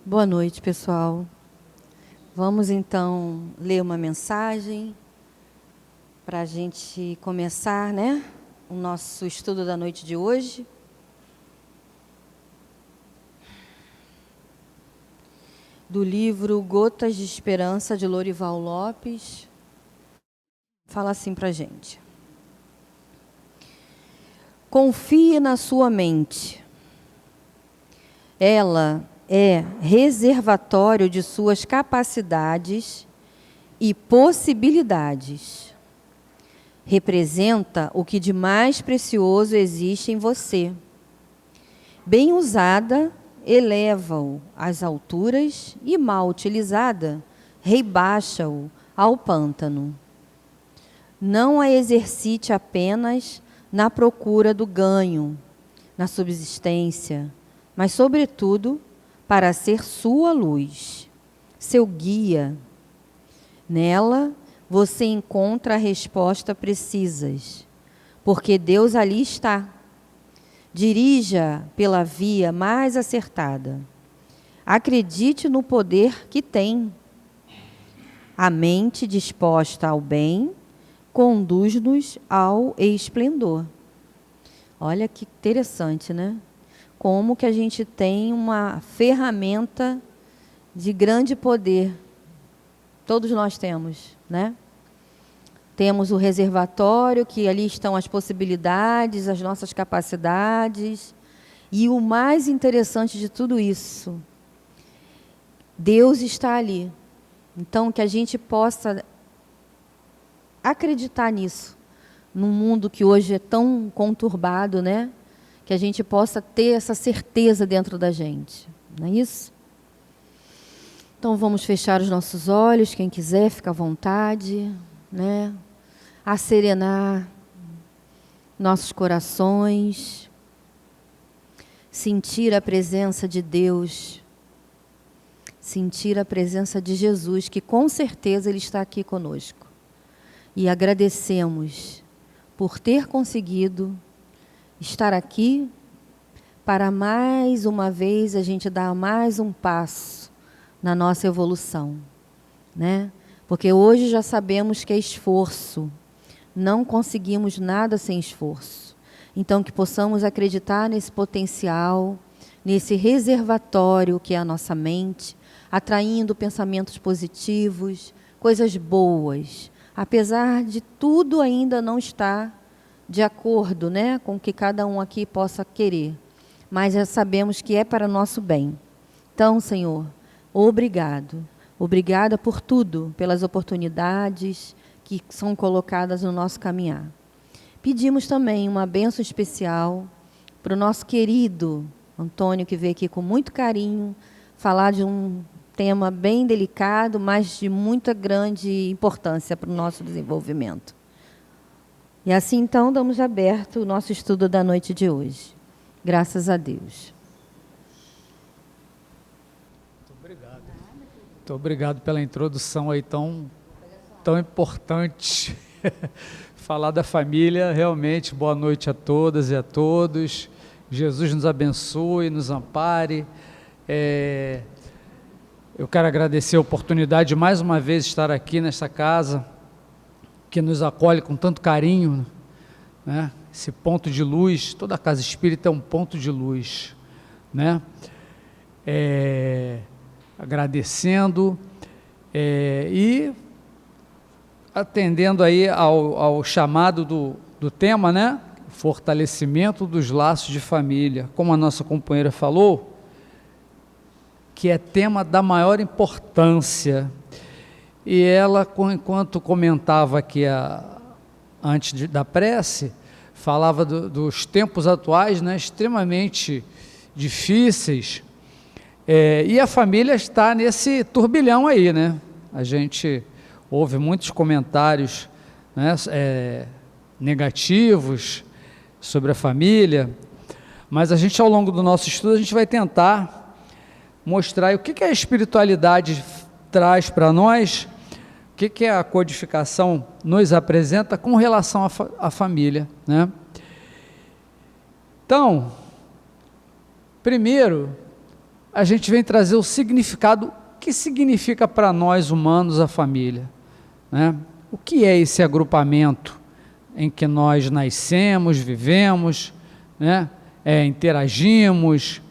Boa noite, pessoal. Vamos então ler uma mensagem para a gente começar, né, o nosso estudo da noite de hoje. Do livro Gotas de Esperança, de Lorival Lopes. Fala assim para a gente. Confie na sua mente. Ela é reservatório de suas capacidades e possibilidades. Representa o que de mais precioso existe em você. Bem usada, eleva-o às alturas e, mal utilizada, rebaixa-o ao pântano. Não a exercite apenas na procura do ganho, na subsistência, mas, sobretudo, para ser sua luz, seu guia. Nela, você encontra a resposta precisas, porque Deus ali está. Dirija pela via mais acertada. Acredite no poder que tem. A mente disposta ao bem conduz-nos ao esplendor. Olha que interessante, né? Como que a gente tem uma ferramenta de grande poder. Todos nós temos, né? Temos o reservatório, que ali estão as possibilidades, as nossas capacidades. E o mais interessante de tudo isso, Deus está ali. Então, que a gente possa acreditar nisso, num mundo que hoje é tão conturbado, né? Que a gente possa ter essa certeza dentro da gente, não é isso? Então vamos fechar os nossos olhos, quem quiser, fica à vontade, né? Acerenar nossos corações, sentir a presença de Deus, sentir a presença de Jesus, que com certeza Ele está aqui conosco. E agradecemos por ter conseguido estar aqui para mais uma vez a gente dar mais um passo na nossa evolução, né? Porque hoje já sabemos que é esforço, não conseguimos nada sem esforço. Então que possamos acreditar nesse potencial, nesse reservatório que é a nossa mente, atraindo pensamentos positivos, coisas boas, apesar de tudo ainda não estar de acordo, né, com o que cada um aqui possa querer. Mas já sabemos que é para nosso bem. Então, Senhor, obrigado. Obrigada por tudo, pelas oportunidades que são colocadas no nosso caminhar. Pedimos também uma bênção especial para o nosso querido Antônio, que veio aqui com muito carinho, falar de um tema bem delicado, mas de muita grande importância para o nosso desenvolvimento. E assim, então, damos aberto o nosso estudo da noite de hoje. Graças a Deus. Muito obrigado. Muito obrigado pela introdução aí tão importante. Falar da família, realmente, boa noite a todas e a todos. Jesus nos abençoe, nos ampare. Eu quero agradecer a oportunidade de mais uma vez estar aqui nessa casa, que nos acolhe com tanto carinho, né? Esse ponto de luz, toda a casa espírita é um ponto de luz, né? Agradecendo e atendendo aí ao chamado do tema, né? Fortalecimento dos laços de família, como a nossa companheira falou, que é tema da maior importância. E ela, enquanto comentava aqui antes da prece, falava dos tempos atuais, né, extremamente difíceis, e a família está nesse turbilhão aí, né? A gente ouve muitos comentários, né, negativos sobre a família, mas a gente, ao longo do nosso estudo, a gente vai tentar mostrar o que a espiritualidade traz para nós, o que a codificação nos apresenta com relação à família, né? Então, primeiro, a gente vem trazer o significado, que significa para nós humanos a família, né? O que é esse agrupamento em que nós nascemos, vivemos, né? Interagimos.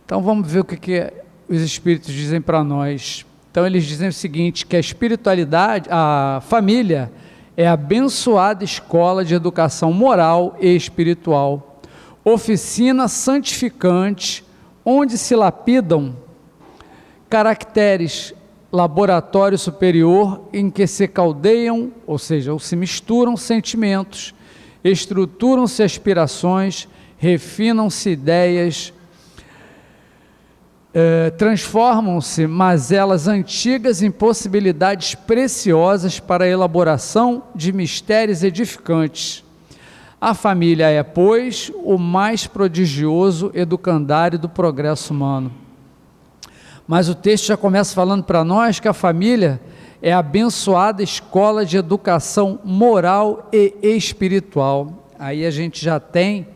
Então vamos ver o que os Espíritos dizem para nós. Então eles dizem o seguinte, que a espiritualidade, a família é a abençoada escola de educação moral e espiritual, oficina santificante, onde se lapidam caracteres, laboratório superior em que se caldeiam, ou seja, ou se misturam sentimentos, estruturam-se aspirações, refinam-se ideias, transformam-se mazelas antigas em possibilidades preciosas para a elaboração de mistérios edificantes. A família é, pois, o mais prodigioso educandário do progresso humano. Mas o texto já começa falando para nós que a família é a abençoada escola de educação moral e espiritual. Aí a gente já tem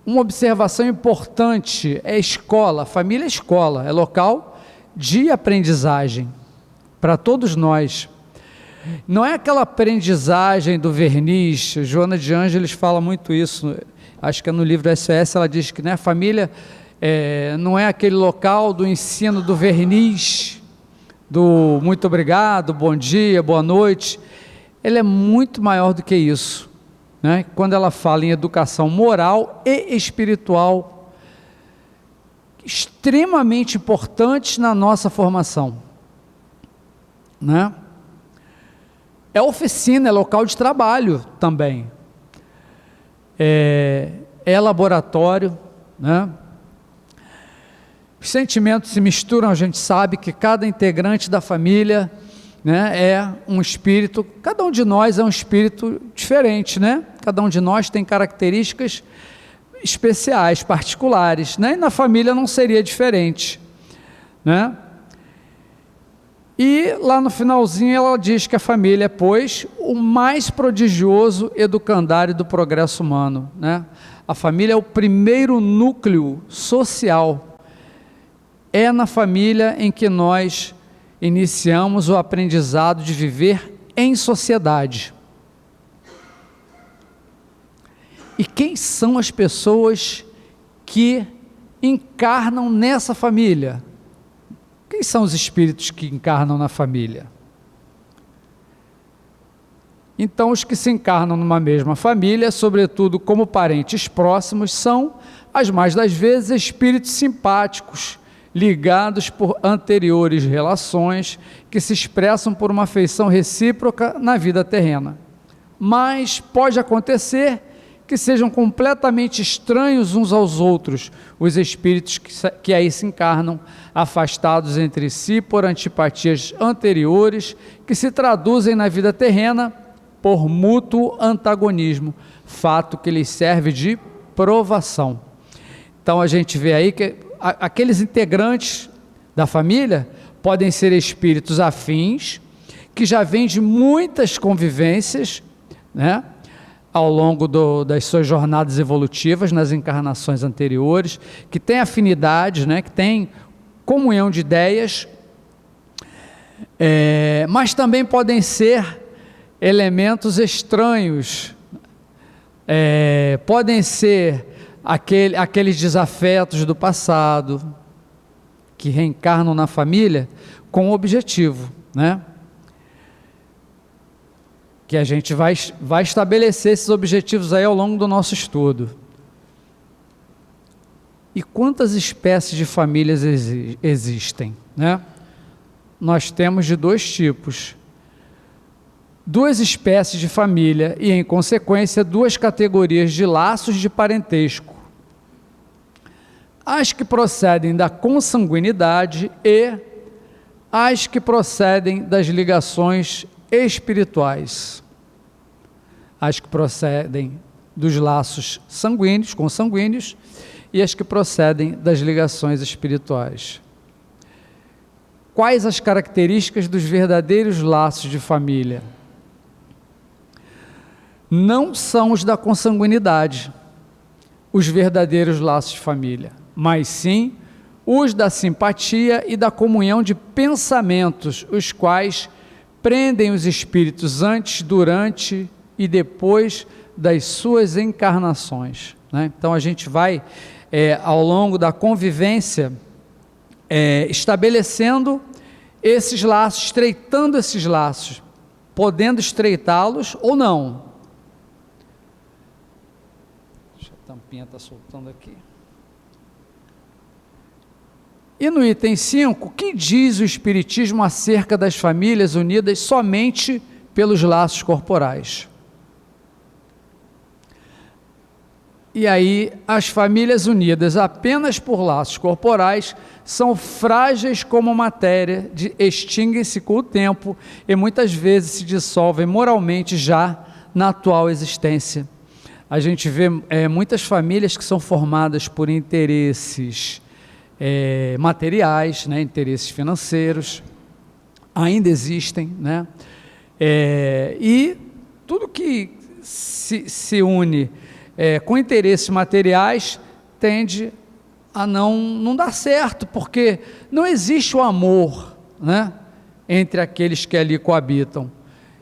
uma observação importante, escola, família é escola, é local de aprendizagem para todos nós. Não é aquela aprendizagem do verniz. Joana de Ângeles fala muito isso, acho que é no livro SOS, ela diz que, né, a família não é aquele local do ensino do verniz, do muito obrigado, bom dia, boa noite. Ela é muito maior do que isso, né? Quando ela fala em educação moral e espiritual, extremamente importantes na nossa formação, né? É oficina, é local de trabalho também, é laboratório, né? Os sentimentos se misturam, a gente sabe que cada integrante da família, né, é um espírito, cada um de nós é um espírito diferente, né? Cada um de nós tem características especiais, particulares, né? E na família não seria diferente, né? E lá no finalzinho ela diz que a família é, pois, o mais prodigioso educandário do progresso humano, né? A família é o primeiro núcleo social, é na família em que nós iniciamos o aprendizado de viver em sociedade. E quem são as pessoas que encarnam nessa família? Quem são os espíritos que encarnam na família? Então, os que se encarnam numa mesma família, sobretudo como parentes próximos, são, as mais das vezes, espíritos simpáticos, ligados por anteriores relações, que se expressam por uma afeição recíproca na vida terrena. Mas pode acontecer que sejam completamente estranhos uns aos outros, os espíritos que aí se encarnam, afastados entre si por antipatias anteriores, que se traduzem na vida terrena por mútuo antagonismo, fato que lhes serve de provação. Então a gente vê aí que aqueles integrantes da família podem ser espíritos afins, que já vêm de muitas convivências, né, ao longo das suas jornadas evolutivas, nas encarnações anteriores, que têm afinidades, né, que têm comunhão de ideias, mas também podem ser elementos estranhos, podem ser aqueles desafetos do passado, que reencarnam na família com um objetivo, né? Que a gente vai estabelecer esses objetivos aí ao longo do nosso estudo. E quantas espécies de famílias existem, né? Nós temos de dois tipos. Duas espécies de família e, em consequência, duas categorias de laços de parentesco. As que procedem da consanguinidade e as que procedem das ligações espirituais. As que procedem dos laços sanguíneos, consanguíneos, e as que procedem das ligações espirituais. Quais as características dos verdadeiros laços de família? Não são os da consanguinidade, os verdadeiros laços de família, mas sim os da simpatia e da comunhão de pensamentos, os quais prendem os espíritos antes, durante e depois das suas encarnações, né? Então a gente vai, ao longo da convivência, estabelecendo esses laços, estreitando esses laços, podendo estreitá-los ou não. Deixa a tampinha estar soltando aqui. E no item 5, o que diz o Espiritismo acerca das famílias unidas somente pelos laços corporais? E aí, as famílias unidas apenas por laços corporais são frágeis como matéria, extinguem-se com o tempo e muitas vezes se dissolvem moralmente já na atual existência. A gente vê muitas famílias que são formadas por interesses materiais, né, interesses financeiros, ainda existem, né? E tudo que se une com interesses materiais tende a não dar certo, porque não existe o amor, né, entre aqueles que ali coabitam.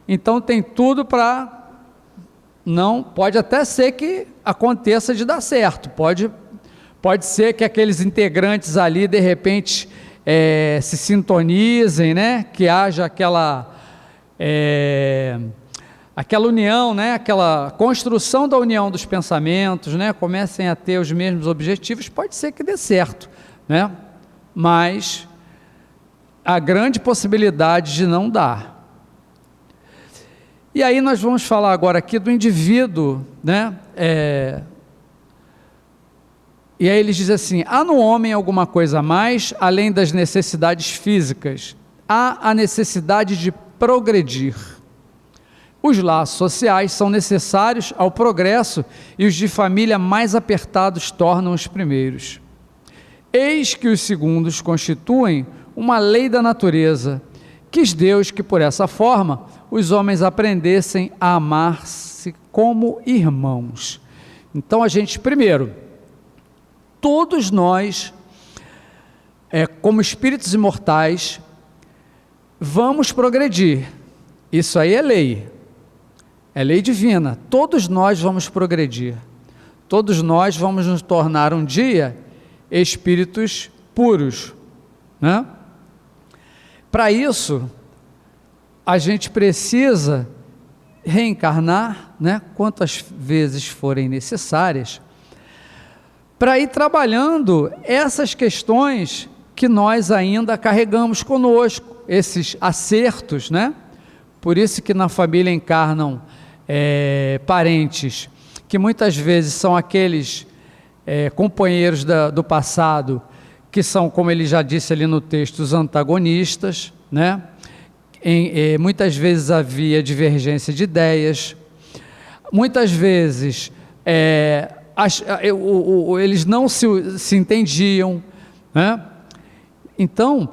Então tem tudo para não, pode até ser que aconteça de dar certo, pode ser que aqueles integrantes ali de repente se sintonizem, né, que haja aquela união, né, aquela construção da união dos pensamentos, né, comecem a ter os mesmos objetivos, pode ser que dê certo, né, mas há grande possibilidade de não dar. E aí nós vamos falar agora aqui do indivíduo, né, e aí eles dizem assim: há no homem alguma coisa a mais, além das necessidades físicas? Há a necessidade de progredir. Os laços sociais são necessários ao progresso e os de família mais apertados tornam os primeiros. Eis que os segundos constituem uma lei da natureza. Quis Deus que por essa forma os homens aprendessem a amar-se como irmãos. Então a gente, primeiro, todos nós, como espíritos imortais, vamos progredir. Isso aí é lei divina. Todos nós vamos progredir. Todos nós vamos nos tornar um dia espíritos puros, né? Para isso, a gente precisa reencarnar, né, quantas vezes forem necessárias, para ir trabalhando essas questões que nós ainda carregamos conosco, esses acertos, né? Por isso que na família encarnam parentes, que muitas vezes são aqueles companheiros do passado, que são, como ele já disse ali no texto, os antagonistas, né? Muitas vezes havia divergência de ideias, muitas vezes eles não se entendiam, né? Então,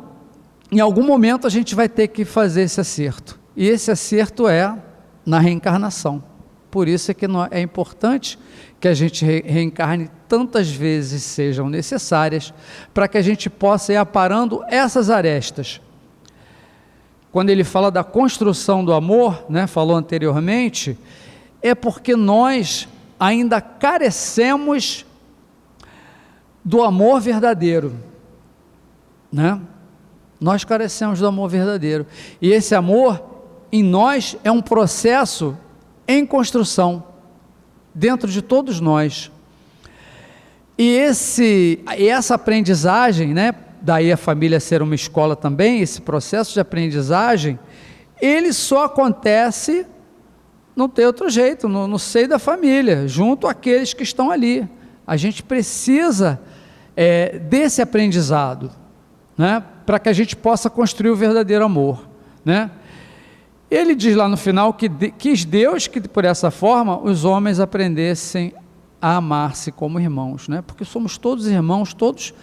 em algum momento a gente vai ter que fazer esse acerto, e esse acerto é na reencarnação. Por isso é que é importante que a gente reencarne tantas vezes sejam necessárias, para que a gente possa ir aparando essas arestas. Quando ele fala da construção do amor, né, falou anteriormente, é porque nós ainda carecemos do amor verdadeiro, né? Nós carecemos do amor verdadeiro, e esse amor em nós é um processo em construção, dentro de todos nós, e essa aprendizagem, né, daí a família ser uma escola também, esse processo de aprendizagem, ele só acontece, não tem outro jeito, no seio da família, junto àqueles que estão ali. A gente precisa desse aprendizado, né, para que a gente possa construir o verdadeiro amor, né? Ele diz lá no final que quis Deus que por essa forma os homens aprendessem a amar-se como irmãos, né? Porque somos todos irmãos, todos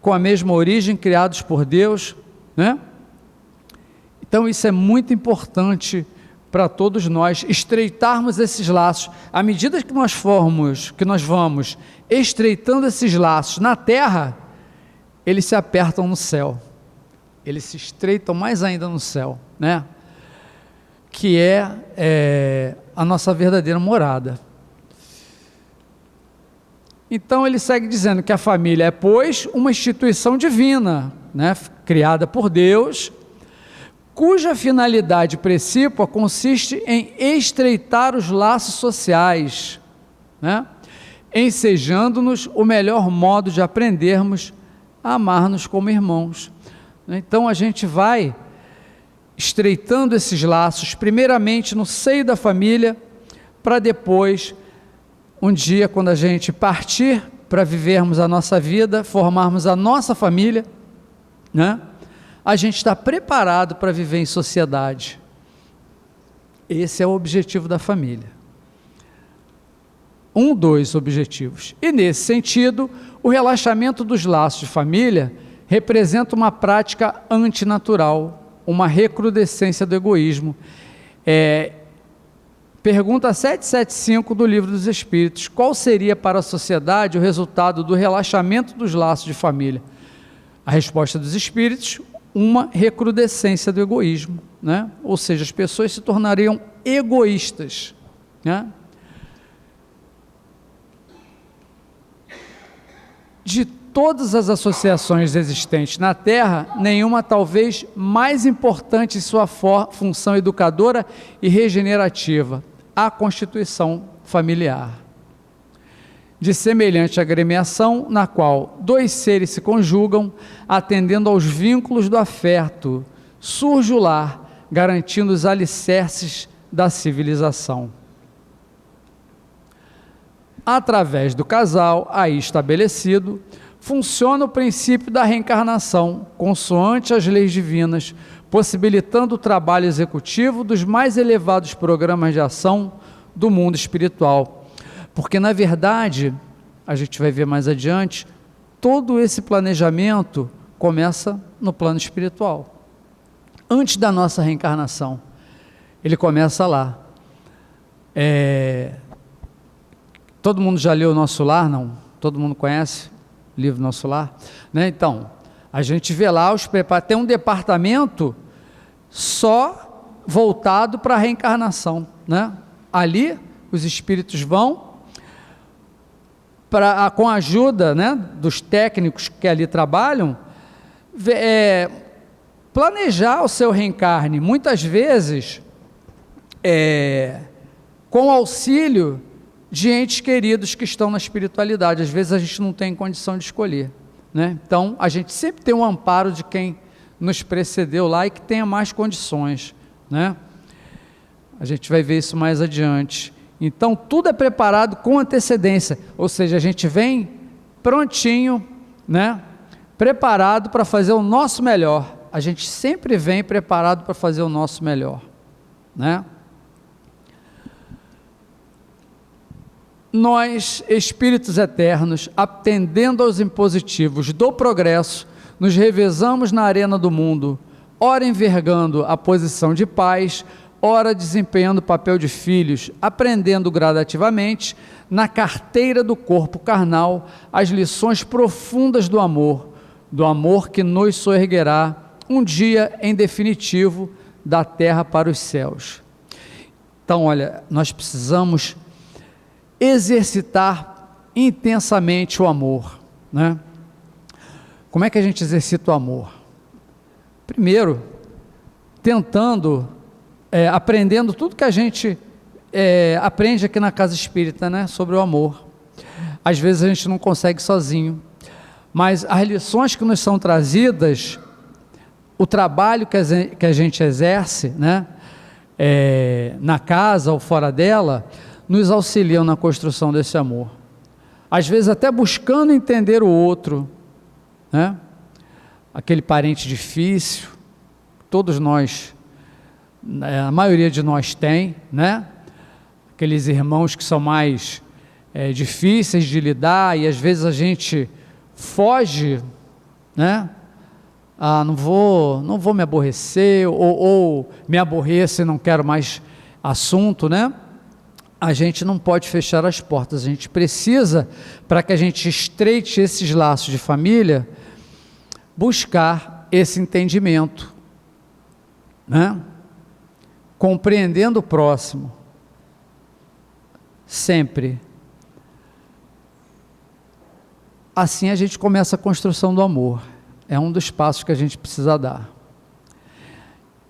com a mesma origem, criados por Deus, né? Então isso é muito importante para todos nós estreitarmos esses laços. À medida que nós vamos estreitando esses laços na terra, eles se apertam no céu, eles se estreitam mais ainda no céu, né? Que é a nossa verdadeira morada. Então ele segue dizendo que a família é, pois, uma instituição divina, né? Criada por Deus, cuja finalidade precípua consiste em estreitar os laços sociais, né? Ensejando-nos o melhor modo de aprendermos a amar-nos como irmãos. Então a gente vai estreitando esses laços, primeiramente no seio da família, para depois, um dia, quando a gente partir para vivermos a nossa vida, formarmos a nossa família, né? A gente está preparado para viver em sociedade. Esse é o objetivo da família. Dois objetivos. E nesse sentido, o relaxamento dos laços de família representa uma prática antinatural, uma recrudescência do egoísmo. Pergunta 775 do Livro dos Espíritos: qual seria para a sociedade o resultado do relaxamento dos laços de família? A resposta dos Espíritos: uma recrudescência do egoísmo, né? Ou seja, as pessoas se tornariam egoístas, né? De todas as associações existentes na Terra, nenhuma talvez mais importante em sua função educadora e regenerativa, a constituição familiar. De semelhante agremiação, na qual dois seres se conjugam, atendendo aos vínculos do afeto, surge o lar, garantindo os alicerces da civilização. Através do casal aí estabelecido, funciona o princípio da reencarnação, consoante as leis divinas, possibilitando o trabalho executivo dos mais elevados programas de ação do mundo espiritual. Porque, na verdade, a gente vai ver mais adiante, todo esse planejamento começa no plano espiritual. Antes da nossa reencarnação, ele começa lá. Todo mundo já leu o Nosso Lar? Não? Todo mundo conhece o livro Nosso Lar? Né? Então, a gente vê lá, tem um departamento só voltado para a reencarnação, né? Ali, os espíritos vão, com a ajuda, né, dos técnicos que ali trabalham, planejar o seu reencarne, muitas vezes com auxílio de entes queridos que estão na espiritualidade. Às vezes a gente não tem condição de escolher, né? Então a gente sempre tem um amparo de quem nos precedeu lá e que tenha mais condições, né? A gente vai ver isso mais adiante. Então tudo é preparado com antecedência, ou seja, a gente vem prontinho, né? Preparado para fazer o nosso melhor. A gente sempre vem preparado para fazer o nosso melhor, né? Nós, espíritos eternos, atendendo aos impositivos do progresso, nos revezamos na arena do mundo, ora envergando a posição de pais, ora desempenhando o papel de filhos, aprendendo gradativamente, na carteira do corpo carnal, as lições profundas do amor que nos soerguerá, um dia, em definitivo, da terra para os céus. Então, olha, nós precisamos exercitar intensamente o amor, né? Como é que a gente exercita o amor? Primeiro, tentando, aprendendo tudo que a gente aprende aqui na Casa Espírita, né, sobre o amor. Às vezes a gente não consegue sozinho, mas as lições que nos são trazidas, o trabalho que a gente exerce, né, na casa ou fora dela, nos auxiliam na construção desse amor. Às vezes até buscando entender o outro, né? Aquele parente difícil, todos nós, a maioria de nós tem, né? Aqueles irmãos que são mais difíceis de lidar e às vezes a gente foge, né? Não vou me aborrecer, ou me aborreço e não quero mais assunto, né? A gente não pode fechar as portas, a gente precisa, para que a gente estreite esses laços de família, buscar esse entendimento, né? Compreendendo o próximo, sempre. Assim a gente começa a construção do amor, é um dos passos que a gente precisa dar.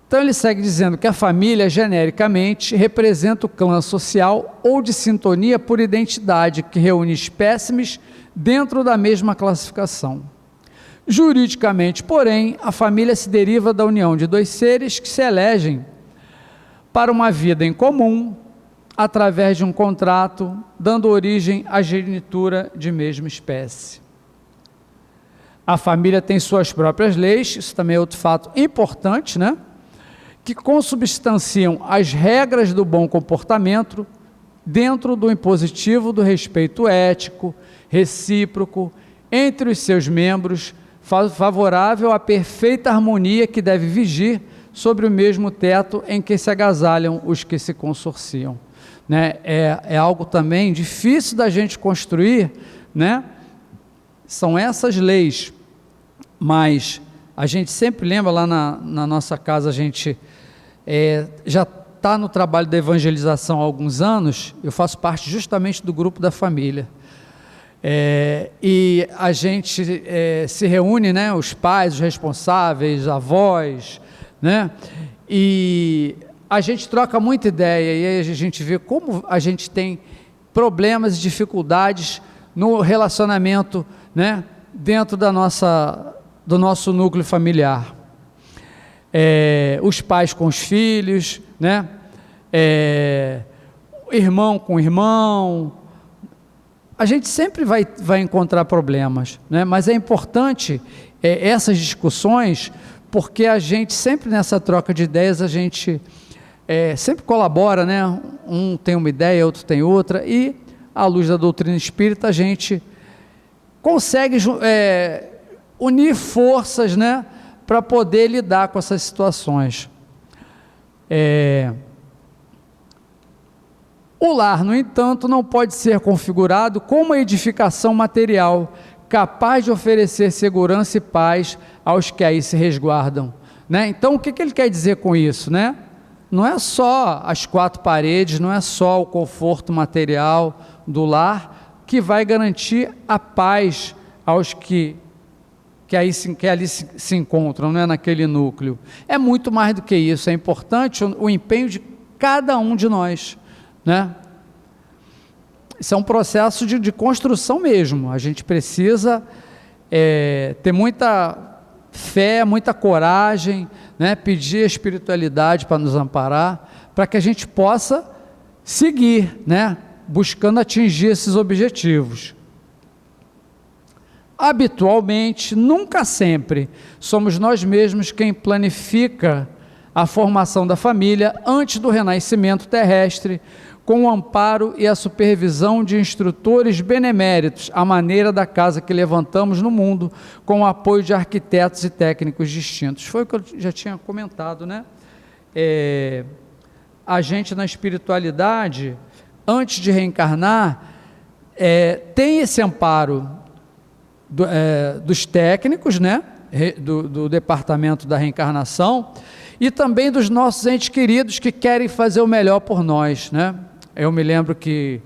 Então ele segue dizendo que a família, genericamente, representa o clã social ou de sintonia por identidade, que reúne espécimes dentro da mesma classificação. Juridicamente, porém, a família se deriva da união de dois seres que se elegem para uma vida em comum, através de um contrato, dando origem à genitura de mesma espécie. A família tem suas próprias leis, isso também é outro fato importante, né? Que consubstanciam as regras do bom comportamento dentro do impositivo do respeito ético, recíproco, entre os seus membros, favorável à perfeita harmonia que deve vigir sobre o mesmo teto em que se agasalham os que se consorciam. Né? É algo também difícil da gente construir, né? São essas leis, mas a gente sempre lembra lá na nossa casa, a gente já está no trabalho da evangelização há alguns anos, eu faço parte justamente do grupo da família, e a gente se reúne, né, os pais, os responsáveis, avós, né, e a gente troca muita ideia, e aí a gente vê como a gente tem problemas e dificuldades no relacionamento, né, dentro do nosso núcleo familiar. Os pais com os filhos, né? Irmão com irmão, a gente sempre vai encontrar problemas, né? Mas é importante essas discussões, porque a gente sempre nessa troca de ideias, a gente sempre colabora, né? Um tem uma ideia, outro tem outra, e à luz da doutrina espírita a gente consegue unir forças, né? Para poder lidar com essas situações. O lar, no entanto, não pode ser configurado como uma edificação material, capaz de oferecer segurança e paz aos que aí se resguardam. Né? Então, o que ele quer dizer com isso? Né? Não é só as quatro paredes, não é só o conforto material do lar que vai garantir a paz aos que ali se encontram, né, naquele núcleo. É muito mais do que isso, é importante o empenho de cada um de nós, né? Isso é um processo de construção mesmo, a gente precisa ter muita fé, muita coragem, né, pedir a espiritualidade para nos amparar, para que a gente possa seguir, né, buscando atingir esses objetivos. Habitualmente, nunca sempre, somos nós mesmos quem planifica a formação da família antes do renascimento terrestre, com o amparo e a supervisão de instrutores beneméritos, à maneira da casa que levantamos no mundo, com o apoio de arquitetos e técnicos distintos. Foi o que eu já tinha comentado, né? A gente na espiritualidade, antes de reencarnar, tem esse amparo dos técnicos, né, do departamento da reencarnação, e também dos nossos entes queridos que querem fazer o melhor por nós, né? Eu me lembro que,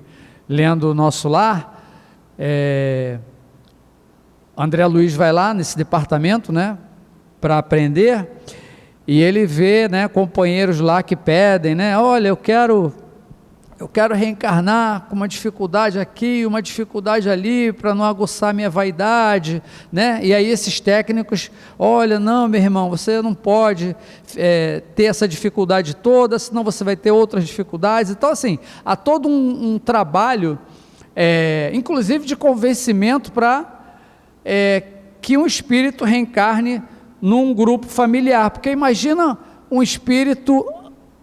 lendo o Nosso Lar, André Luiz vai lá nesse departamento, né, para aprender, e ele vê, né, companheiros lá que pedem, né, olha, eu quero reencarnar com uma dificuldade aqui, uma dificuldade ali, para não aguçar minha vaidade, né? E aí esses técnicos, olha, não, meu irmão, você não pode ter essa dificuldade toda, senão você vai ter outras dificuldades. Então, assim, há todo um trabalho, inclusive de convencimento para que um espírito reencarne num grupo familiar, porque imagina um espírito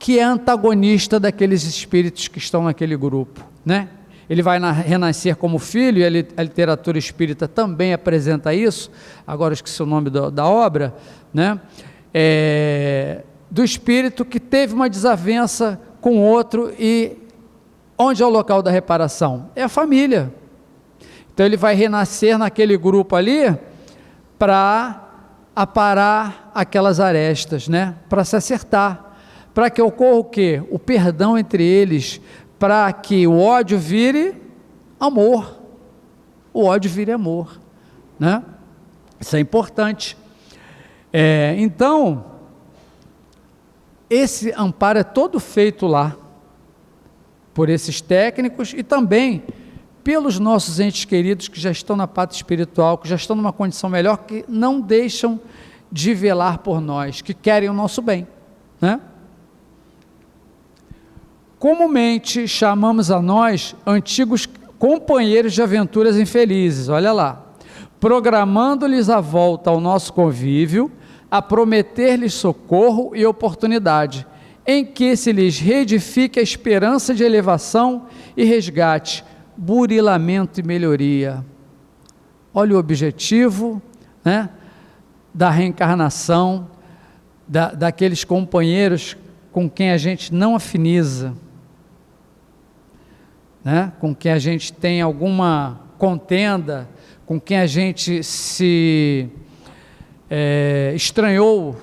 que é antagonista daqueles espíritos que estão naquele grupo, né? Ele vai renascer como filho, e a literatura espírita também apresenta isso, agora esqueci o nome da obra, né? Do espírito que teve uma desavença com outro, e onde é o local da reparação? É a família. Então ele vai renascer naquele grupo ali para aparar aquelas arestas, né? Para se acertar, para que ocorra o quê? O perdão entre eles, para que o ódio vire amor, o ódio vire amor, né? Isso é importante. Então, esse amparo é todo feito lá, por esses técnicos e também pelos nossos entes queridos que já estão na pátria espiritual, que já estão numa condição melhor, que não deixam de velar por nós, que querem o nosso bem, né? Comumente chamamos a nós antigos companheiros de aventuras infelizes, olha lá, programando-lhes a volta ao nosso convívio, a prometer-lhes socorro e oportunidade, em que se lhes reedifique a esperança de elevação e resgate, burilamento e melhoria. Olha o objetivo, né, da reencarnação, daqueles companheiros com quem a gente não afiniza, né, com quem a gente tem alguma contenda, com quem a gente se estranhou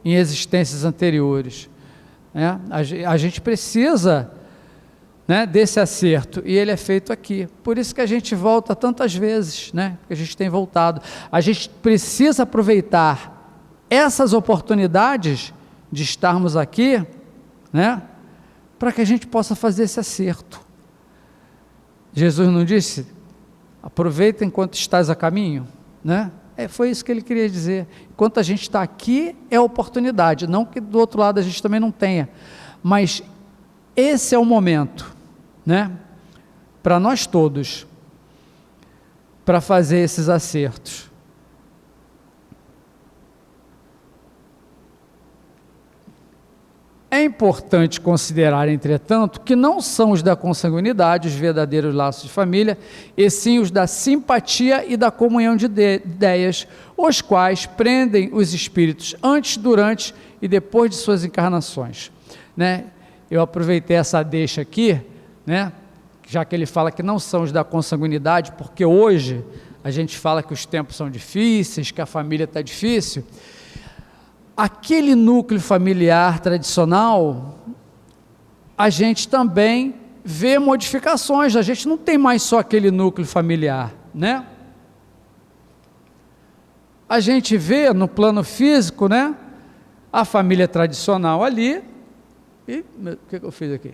em existências anteriores, né? A gente precisa, né, desse acerto, e ele é feito aqui. Por isso que a gente volta tantas vezes, né? Que a gente tem voltado. A gente precisa aproveitar essas oportunidades de estarmos aqui, né, para que a gente possa fazer esse acerto. Jesus não disse: aproveita enquanto estás a caminho, né? Foi isso que ele queria dizer. Enquanto a gente está aqui, é oportunidade, não que do outro lado a gente também não tenha, mas esse é o momento, né, para nós todos, para fazer esses acertos. É importante considerar, entretanto, que não são os da consanguinidade os verdadeiros laços de família, e sim os da simpatia e da comunhão de ideias, os quais prendem os espíritos antes, durante e depois de suas encarnações, né? Eu aproveitei essa deixa aqui, né, já que ele fala que não são os da consanguinidade, porque hoje a gente fala que os tempos são difíceis, que a família está difícil. Aquele núcleo familiar tradicional, a gente também vê modificações, a gente não tem mais só aquele núcleo familiar, né? A gente vê no plano físico, né, a família tradicional ali, e o que eu fiz aqui?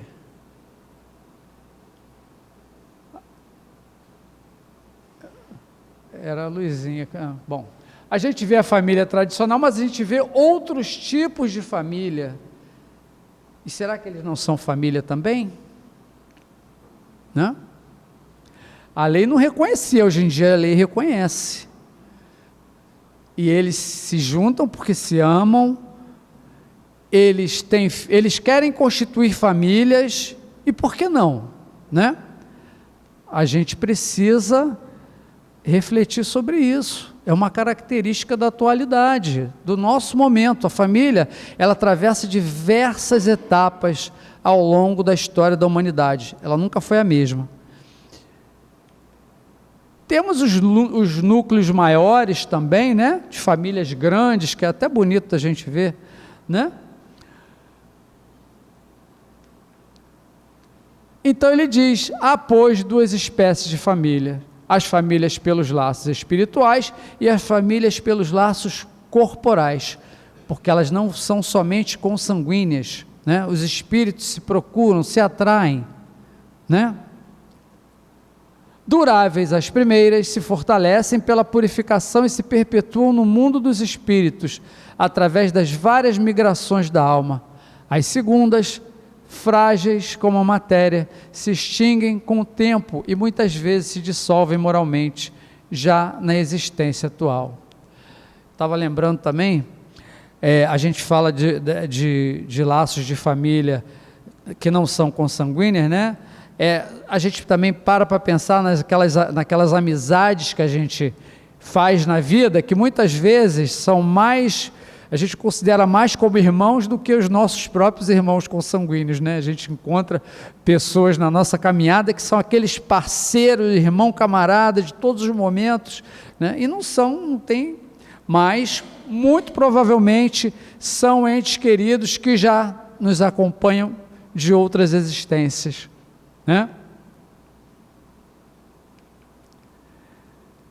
Era a luzinha, bom... A gente vê a família tradicional, mas a gente vê outros tipos de família. E será que eles não são família também? Né? A lei não reconhecia, hoje em dia a lei reconhece. E eles se juntam porque se amam, eles querem constituir famílias, e por que não? Né? A gente precisa refletir sobre isso. É uma característica da atualidade, do nosso momento. A família, ela atravessa diversas etapas ao longo da história da humanidade. Ela nunca foi a mesma. Temos os núcleos maiores também, né? De famílias grandes, que é até bonito a gente ver, né? Então ele diz: há, pois, duas espécies de família. As famílias pelos laços espirituais e as famílias pelos laços corporais, porque elas não são somente consanguíneas, né? Os espíritos se procuram, se atraem, né? Duráveis as primeiras se fortalecem pela purificação e se perpetuam no mundo dos espíritos, através das várias migrações da alma. As segundas, frágeis como a matéria, se extinguem com o tempo e muitas vezes se dissolvem moralmente, já na existência atual. Estava lembrando também, a gente fala de laços de família que não são consanguíneos, né? A gente também para pensar naquelas amizades que a gente faz na vida, que muitas vezes são mais a gente considera mais como irmãos do que os nossos próprios irmãos consanguíneos, né? A gente encontra pessoas na nossa caminhada que são aqueles parceiros, irmão, camarada de todos os momentos, né? E não tem, mas muito provavelmente são entes queridos que já nos acompanham de outras existências, né?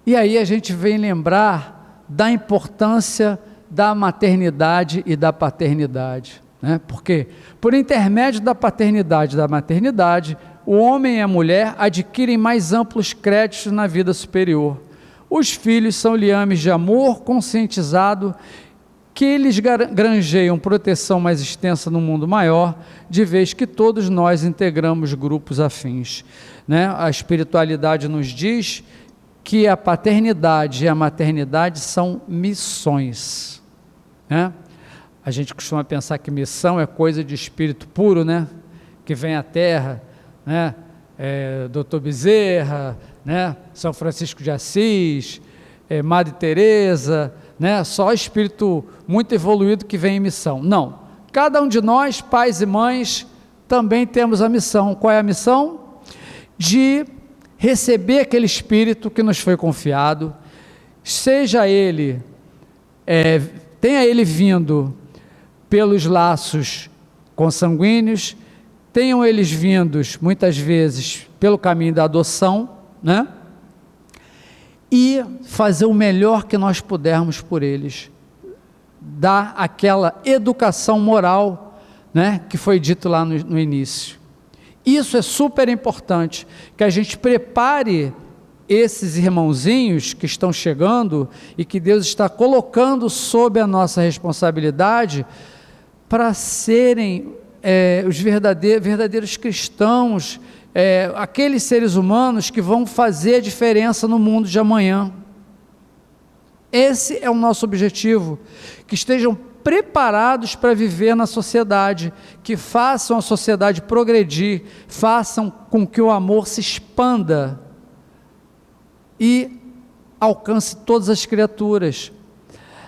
E aí a gente vem lembrar da importância da maternidade e da paternidade, né? Porque por intermédio da paternidade e da maternidade, o homem e a mulher adquirem mais amplos créditos na vida superior. Os filhos são liames de amor conscientizado que eles granjeiam proteção mais extensa no mundo maior, de vez que todos nós integramos grupos afins, né? A espiritualidade nos diz que a paternidade e a maternidade são missões, né? A gente costuma pensar que missão é coisa de espírito puro, né? Que vem à Terra, né? Dr. Bezerra, né? São Francisco de Assis, Madre Teresa, né? Só espírito muito evoluído que vem em missão. Não, cada um de nós, pais e mães, também temos a missão. Qual é a missão? De receber aquele espírito que nos foi confiado, seja ele, tenha ele vindo pelos laços consanguíneos, tenham eles vindos, muitas vezes, pelo caminho da adoção, né? E fazer o melhor que nós pudermos por eles, dar aquela educação moral, né, que foi dito lá no início. Isso é super importante, que a gente prepare esses irmãozinhos que estão chegando e que Deus está colocando sob a nossa responsabilidade para serem os verdadeiros cristãos, aqueles seres humanos que vão fazer a diferença no mundo de amanhã. Esse é o nosso objetivo, que estejam preparados para viver na sociedade, que façam a sociedade progredir, façam com que o amor se expanda e alcance todas as criaturas.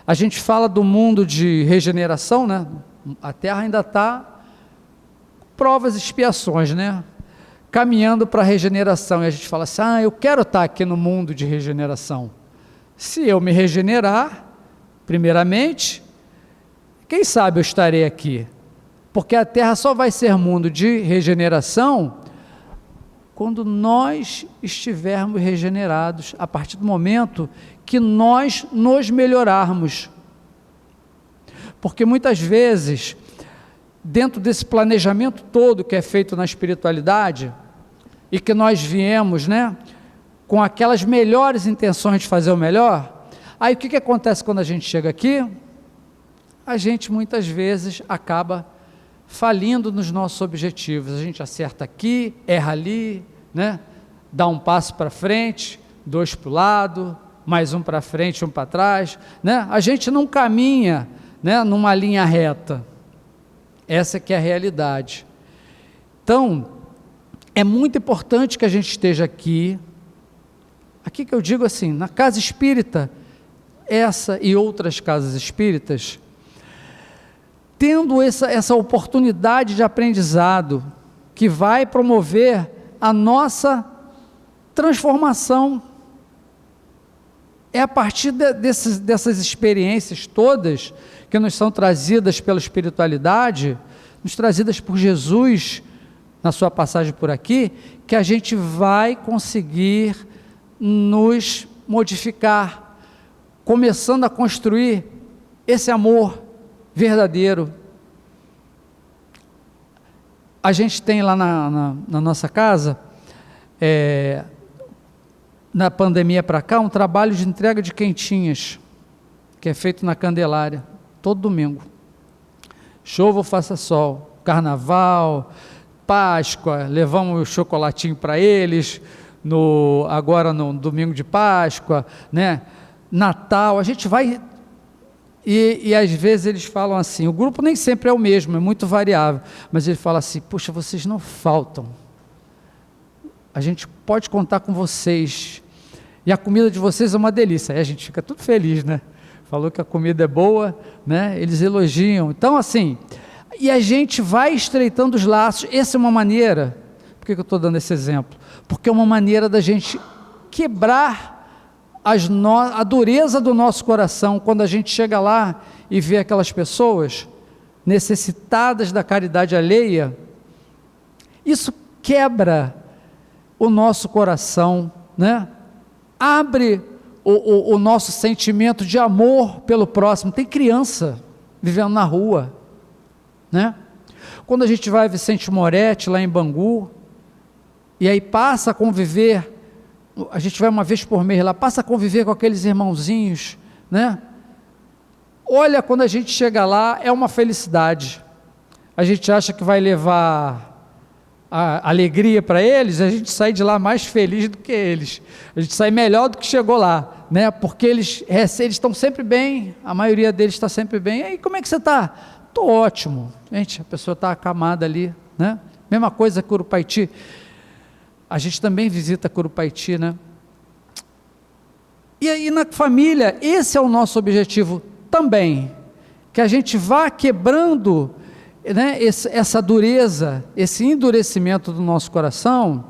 A gente fala do mundo de regeneração, né? A Terra ainda está provas e expiações, né? Caminhando para a regeneração, e a gente fala assim, eu quero estar aqui no mundo de regeneração. Se eu me regenerar, primeiramente, quem sabe eu estarei aqui, porque a Terra só vai ser mundo de regeneração quando nós estivermos regenerados, a partir do momento que nós nos melhorarmos. Porque muitas vezes, dentro desse planejamento todo que é feito na espiritualidade, e que nós viemos, né, com aquelas melhores intenções de fazer o melhor, aí o que acontece quando a gente chega aqui? A gente muitas vezes acaba falindo nos nossos objetivos. A gente acerta aqui, erra ali, né? Dá um passo para frente, 2 para o lado, mais um para frente, um para trás, né? A gente não caminha, né, numa linha reta. Essa que é a realidade. Então, é muito importante que a gente esteja aqui que eu digo assim, na casa espírita, essa e outras casas espíritas, tendo essa oportunidade de aprendizado, que vai promover a nossa transformação. É a partir dessas experiências todas, que nos são trazidas pela espiritualidade, nos trazidas por Jesus, na sua passagem por aqui, que a gente vai conseguir nos modificar, começando a construir esse amor verdadeiro. A gente tem lá na nossa casa, na pandemia para cá, um trabalho de entrega de quentinhas, que é feito na Candelária, todo domingo. Chova ou faça sol, carnaval, Páscoa, levamos o chocolatinho para eles, agora no domingo de Páscoa, né? Natal, a gente vai, e às vezes eles falam assim, o grupo nem sempre é o mesmo, é muito variável, mas ele fala assim, puxa, vocês não faltam, a gente pode contar com vocês, e a comida de vocês é uma delícia. Aí a gente fica tudo feliz, né? falou que a comida é boa, né? Eles elogiam. Então, assim, e a gente vai estreitando os laços. Essa é uma maneira, por que eu estou dando esse exemplo? Porque é uma maneira da gente quebrar a dureza do nosso coração, quando a gente chega lá e vê aquelas pessoas necessitadas da caridade alheia. Isso quebra o nosso coração, né? Abre o nosso sentimento de amor pelo próximo. Tem criança vivendo na rua, né? Quando a gente vai a Vicente Moretti, lá em Bangu, e aí passa a conviver, a gente vai uma vez por mês lá, passa a conviver com aqueles irmãozinhos, né? Olha, quando a gente chega lá, é uma felicidade. A gente acha que vai levar a alegria para eles, a gente sai de lá mais feliz do que eles. A gente sai melhor do que chegou lá, né? Porque eles estão sempre bem, a maioria deles está sempre bem. E aí, como é que você está? Estou ótimo. Gente, a pessoa está acamada ali, né? Mesma coisa Curupaiti. A gente também visita Curupaiti, né? E aí na família, esse é o nosso objetivo também, que a gente vá quebrando, né, essa dureza, esse endurecimento do nosso coração,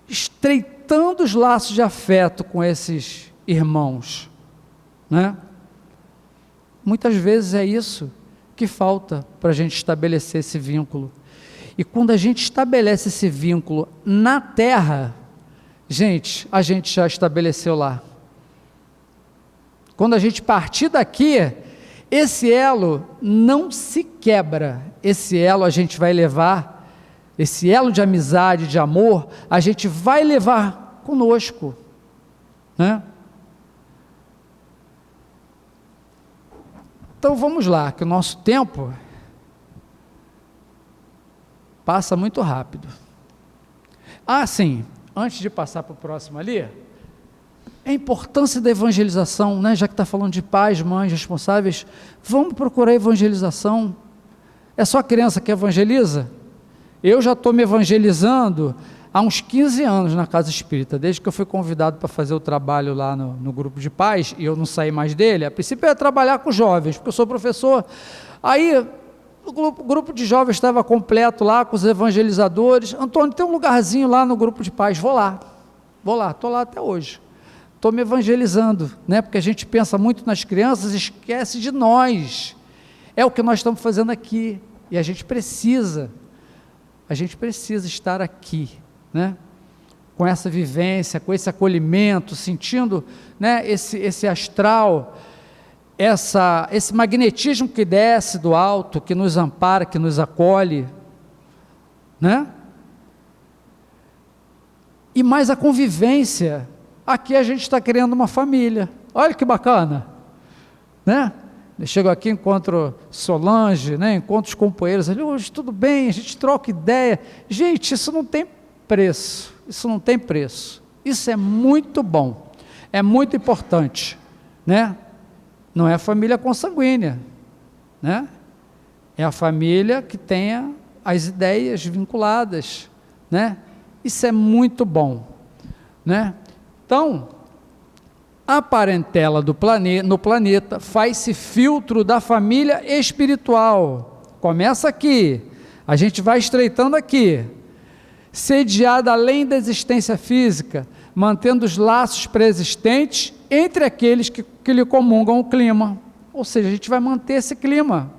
estreitando os laços de afeto com esses irmãos, né? Muitas vezes é isso que falta para a gente estabelecer esse vínculo. E quando a gente estabelece esse vínculo na terra, gente, a gente já estabeleceu lá. Quando a gente partir daqui, esse elo não se quebra, esse elo a gente vai levar, esse elo de amizade, de amor, a gente vai levar conosco, né? Então vamos lá, que o nosso tempo passa muito rápido. Ah, sim, antes de passar para o próximo ali, a importância da evangelização, né? Já que está falando de pais, mães, responsáveis, vamos procurar evangelização. É só a criança que evangeliza? Eu já estou me evangelizando há uns 15 anos na Casa Espírita, desde que eu fui convidado para fazer o trabalho lá no grupo de pais, e eu não saí mais dele. A princípio eu ia trabalhar com jovens, porque eu sou professor. Aí o grupo de jovens estava completo lá, com os evangelizadores. Antônio, tem um lugarzinho lá no grupo de pais, vou lá, estou lá até hoje. Estou me evangelizando, né? Porque a gente pensa muito nas crianças e esquece de nós. É o que nós estamos fazendo aqui, e a gente precisa estar aqui, né? Com essa vivência, com esse acolhimento, sentindo, né, esse astral, esse magnetismo que desce do alto, que nos ampara, que nos acolhe, né? E mais a convivência. Aqui a gente está criando uma família, olha que bacana, né? Eu chego aqui, encontro Solange, né? Encontro os companheiros ali, hoje tudo bem, a gente troca ideia. Gente, isso não tem preço, isso é muito bom, é muito importante, né? Não é a família consanguínea, né? É a família que tenha as ideias vinculadas, né? Isso é muito bom, né? Então, a parentela no planeta faz-se filtro da família espiritual. Começa aqui, a gente vai estreitando aqui, sediada além da existência física, mantendo os laços preexistentes entre aqueles que lhe comungam o clima. Ou seja, a gente vai manter esse clima,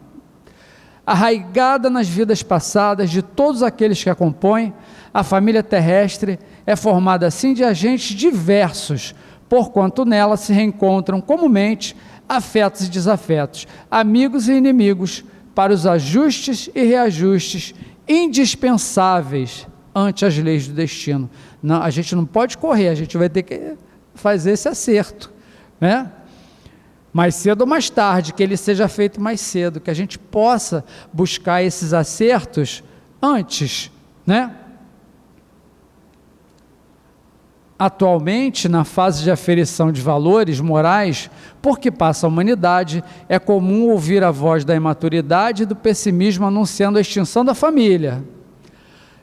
arraigada nas vidas passadas de todos aqueles que a compõem. A família terrestre é formada assim de agentes diversos, porquanto nela se reencontram comumente afetos e desafetos, amigos e inimigos, para os ajustes e reajustes indispensáveis ante as leis do destino. Não, a gente não pode correr, a gente vai ter que fazer esse acerto, né? Mais cedo ou mais tarde, que ele seja feito mais cedo, que a gente possa buscar esses acertos antes, né? Atualmente, na fase de aferição de valores morais, por que passa a humanidade, é comum ouvir a voz da imaturidade e do pessimismo anunciando a extinção da família.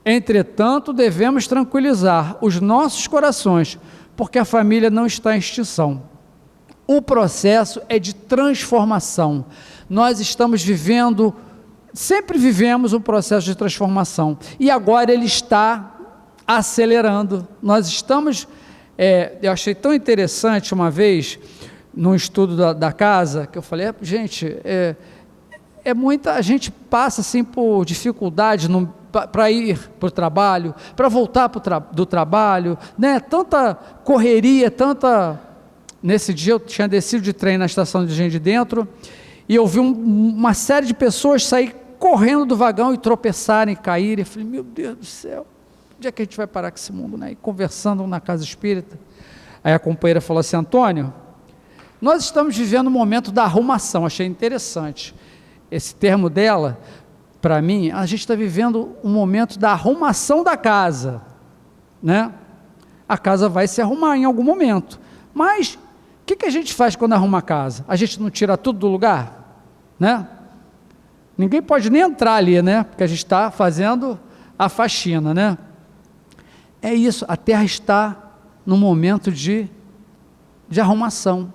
Entretanto, devemos tranquilizar os nossos corações, porque a família não está em extinção. O processo é de transformação. Nós estamos vivendo, sempre vivemos um processo de transformação, e agora ele está acelerando. Nós estamos, eu achei tão interessante uma vez, num estudo da casa, que eu falei, gente, a gente passa assim por dificuldade para ir para o trabalho, para voltar do trabalho, né? Tanta correria, Nesse dia eu tinha descido de trem na estação de Engenho de Dentro, e eu vi uma série de pessoas sair correndo do vagão e tropeçarem, e caírem. Eu falei, meu Deus do céu, onde é que a gente vai parar com esse mundo, né? E conversando na casa espírita, aí a companheira falou assim, Antônio, nós estamos vivendo um momento da arrumação. Achei interessante esse termo dela. Para mim, a gente está vivendo um momento da arrumação da casa, né? A casa vai se arrumar em algum momento, mas o que a gente faz quando arruma a casa? A gente não tira tudo do lugar, né? Ninguém pode nem entrar ali, né? Porque a gente está fazendo a faxina, né? É isso, a terra está num momento de arrumação.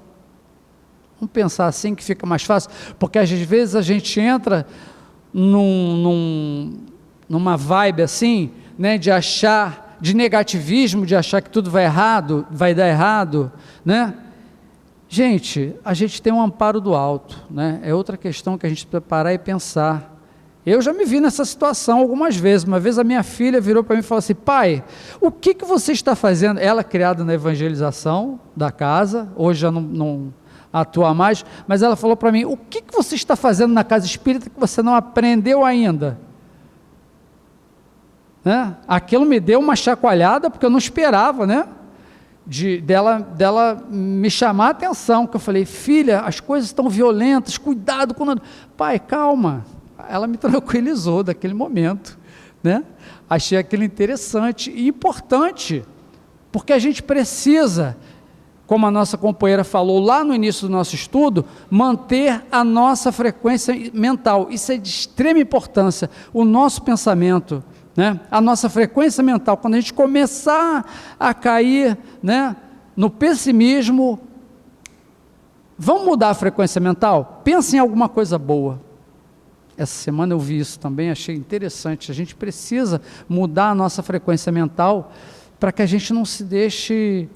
Vamos pensar assim que fica mais fácil, porque às vezes a gente entra numa vibe assim, né, de negativismo, de achar que tudo vai dar errado, né? Gente, a gente tem um amparo do alto, né? É outra questão que a gente precisa parar e pensar. Eu já me vi nessa situação algumas vezes. Uma vez a minha filha virou para mim e falou assim, pai, o que você está fazendo? Ela criada na evangelização da casa, hoje já não atua mais, mas ela falou para mim, o que você está fazendo na casa espírita que você não aprendeu ainda? Né? Aquilo me deu uma chacoalhada, porque eu não esperava, né? Dela me chamar a atenção, que eu falei, filha, as coisas estão violentas, cuidado quando... Pai, calma. Ela me tranquilizou daquele momento, né? Achei aquilo interessante e importante, porque a gente precisa, como a nossa companheira falou lá no início do nosso estudo, manter a nossa frequência mental. Isso é de extrema importância, o nosso pensamento, né? A nossa frequência mental. Quando a gente começar a cair, né, no pessimismo, vamos mudar a frequência mental? Pense em alguma coisa boa. Essa semana eu vi isso também, achei interessante. A gente precisa mudar a nossa frequência mental para que a gente não se deixe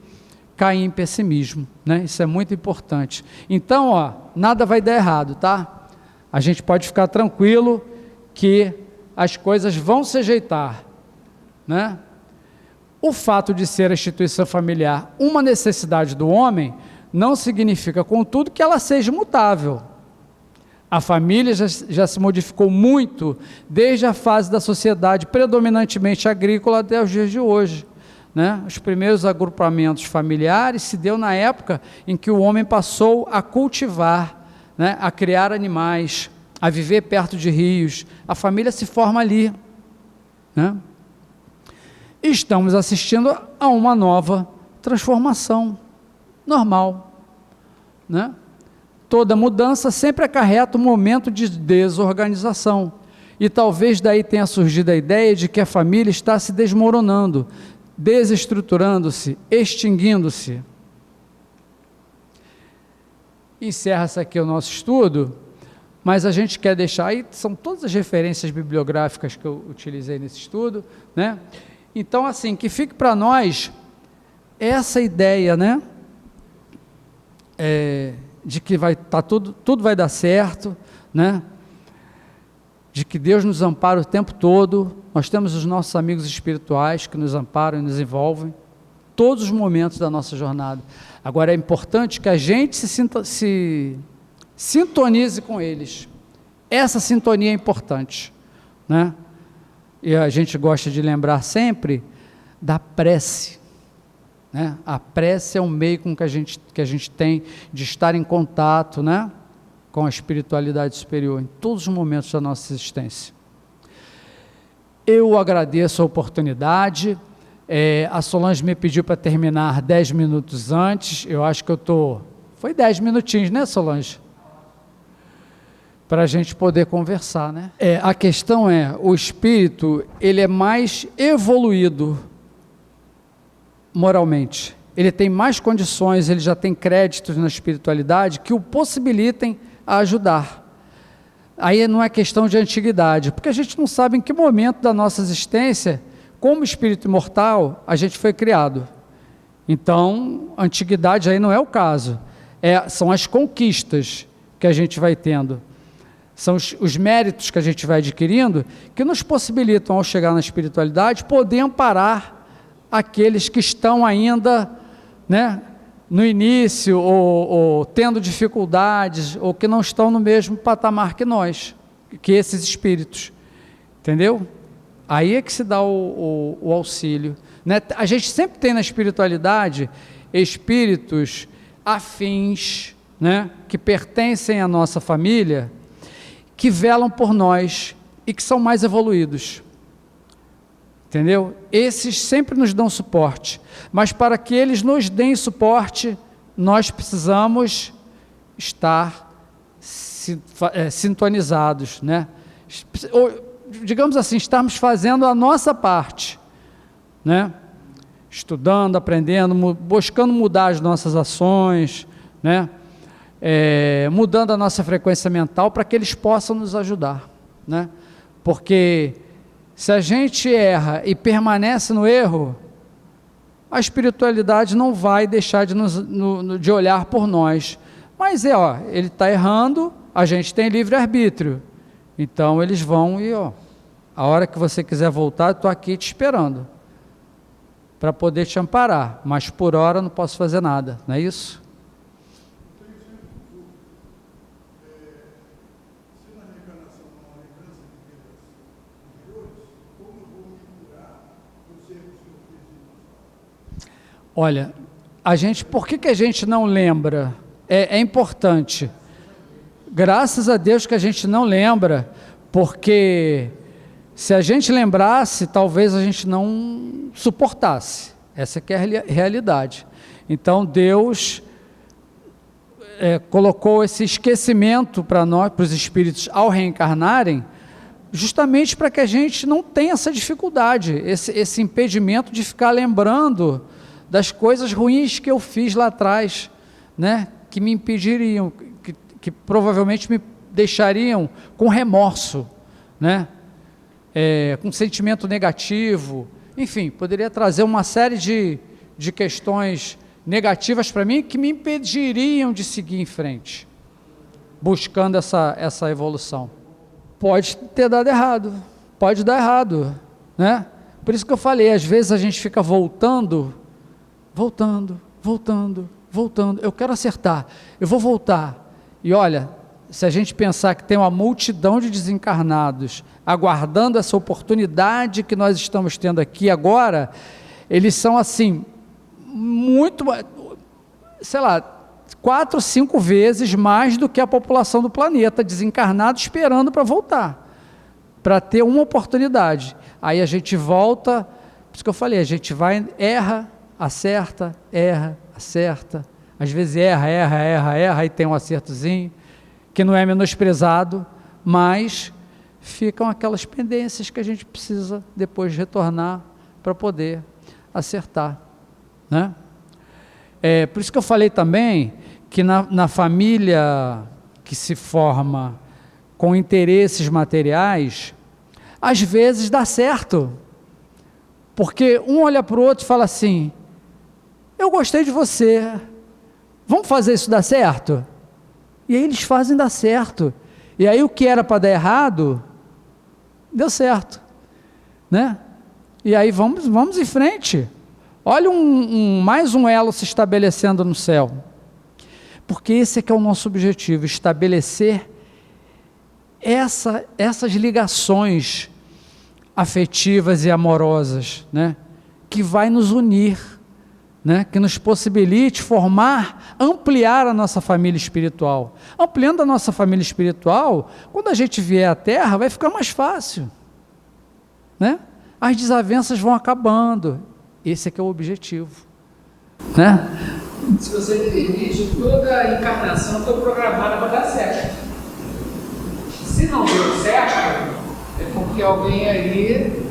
cair em pessimismo, né? Isso é muito importante. Então, nada vai dar errado, tá? A gente pode ficar tranquilo que as coisas vão se ajeitar, né? O fato de ser a instituição familiar uma necessidade do homem não significa, contudo, que ela seja imutável. A família já se modificou muito desde a fase da sociedade predominantemente agrícola até os dias de hoje, né? Os primeiros agrupamentos familiares se deu na época em que o homem passou a cultivar, né, a criar animais, a viver perto de rios. A família se forma ali, né? Estamos assistindo a uma nova transformação, normal, né? Toda mudança sempre acarreta um momento de desorganização, e talvez daí tenha surgido a ideia de que a família está se desmoronando, desestruturando-se, extinguindo-se. Encerra-se aqui o nosso estudo, mas a gente quer deixar aí, são todas as referências bibliográficas que eu utilizei nesse estudo, né? Então, assim, que fique para nós essa ideia, né? De que tudo vai dar certo, né? De que Deus nos ampara o tempo todo. Nós temos os nossos amigos espirituais que nos amparam e nos envolvem todos os momentos da nossa jornada. Agora é importante que a gente se sintonize com eles. Essa sintonia é importante, né? E a gente gosta de lembrar sempre da prece, né? A prece é um meio com que a gente tem de estar em contato, né, com a espiritualidade superior em todos os momentos da nossa existência. Eu agradeço a oportunidade. A Solange me pediu para terminar 10 minutos antes. Eu acho que foi 10 minutinhos, né, Solange? Para a gente poder conversar, né? A questão o espírito, ele é mais evoluído moralmente, ele tem mais condições, ele já tem créditos na espiritualidade que o possibilitem a ajudar. Aí não é questão de antiguidade, porque a gente não sabe em que momento da nossa existência, como espírito imortal, a gente foi criado. Então, antiguidade aí não é o caso. São as conquistas que a gente vai tendo. São os méritos que a gente vai adquirindo que nos possibilitam, ao chegar na espiritualidade, poder amparar aqueles que estão ainda, né, no início, ou tendo dificuldades, ou que não estão no mesmo patamar que nós, que esses espíritos. Entendeu? Aí é que se dá o auxílio. Né? A gente sempre tem na espiritualidade espíritos afins, né, que pertencem à nossa família, que velam por nós e que são mais evoluídos. Entendeu? Esses sempre nos dão suporte, mas para que eles nos deem suporte, nós precisamos estar sintonizados, né? Ou, digamos assim, estarmos fazendo a nossa parte, né? Estudando, aprendendo, buscando mudar as nossas ações, né? Mudando a nossa frequência mental para que eles possam nos ajudar, né? Porque se a gente erra e permanece no erro, a espiritualidade não vai deixar de olhar por nós. Mas ele está errando, a gente tem livre-arbítrio. Então eles vão e, a hora que você quiser voltar, eu estou aqui te esperando, para poder te amparar, mas por hora eu não posso fazer nada, não é isso? Olha, por que a gente não lembra? É importante. Graças a Deus que a gente não lembra, porque se a gente lembrasse, talvez a gente não suportasse. Essa que é a realidade. Então Deus colocou esse esquecimento para nós, para os espíritos ao reencarnarem, justamente para que a gente não tenha essa dificuldade, esse impedimento de ficar lembrando das coisas ruins que eu fiz lá atrás, né? Que me impediriam, que provavelmente me deixariam com remorso, né? Com sentimento negativo, enfim, poderia trazer uma série de questões negativas para mim que me impediriam de seguir em frente, buscando essa evolução. Pode ter dado errado, pode dar errado, né? Por isso que eu falei, às vezes a gente fica voltando, eu quero acertar, eu vou voltar, e olha, se a gente pensar que tem uma multidão de desencarnados aguardando essa oportunidade que nós estamos tendo aqui agora, eles são assim, muito, sei lá, 4, 5 vezes mais do que a população do planeta, desencarnado, esperando para voltar, para ter uma oportunidade. Aí a gente volta, por isso que eu falei, a gente vai, erra, acerta, às vezes erra, e tem um acertozinho, que não é menosprezado, mas ficam aquelas pendências que a gente precisa depois retornar para poder acertar, né? Por isso que eu falei também que na família que se forma com interesses materiais, às vezes dá certo, porque um olha para o outro e fala assim, eu gostei de você, vamos fazer isso dar certo? E aí eles fazem dar certo, e aí o que era para dar errado, deu certo, né? E aí vamos em frente, olha mais um elo se estabelecendo no céu, porque esse é que é o nosso objetivo, estabelecer essas ligações afetivas e amorosas, né? Que vai nos unir, né, que nos possibilite formar, ampliar a nossa família espiritual. Ampliando a nossa família espiritual, quando a gente vier à Terra, vai ficar mais fácil, né? As desavenças vão acabando. Esse é que é o objetivo, né? Se você me permite, toda a encarnação foi programada para dar certo. Se não deu certo, é porque alguém aí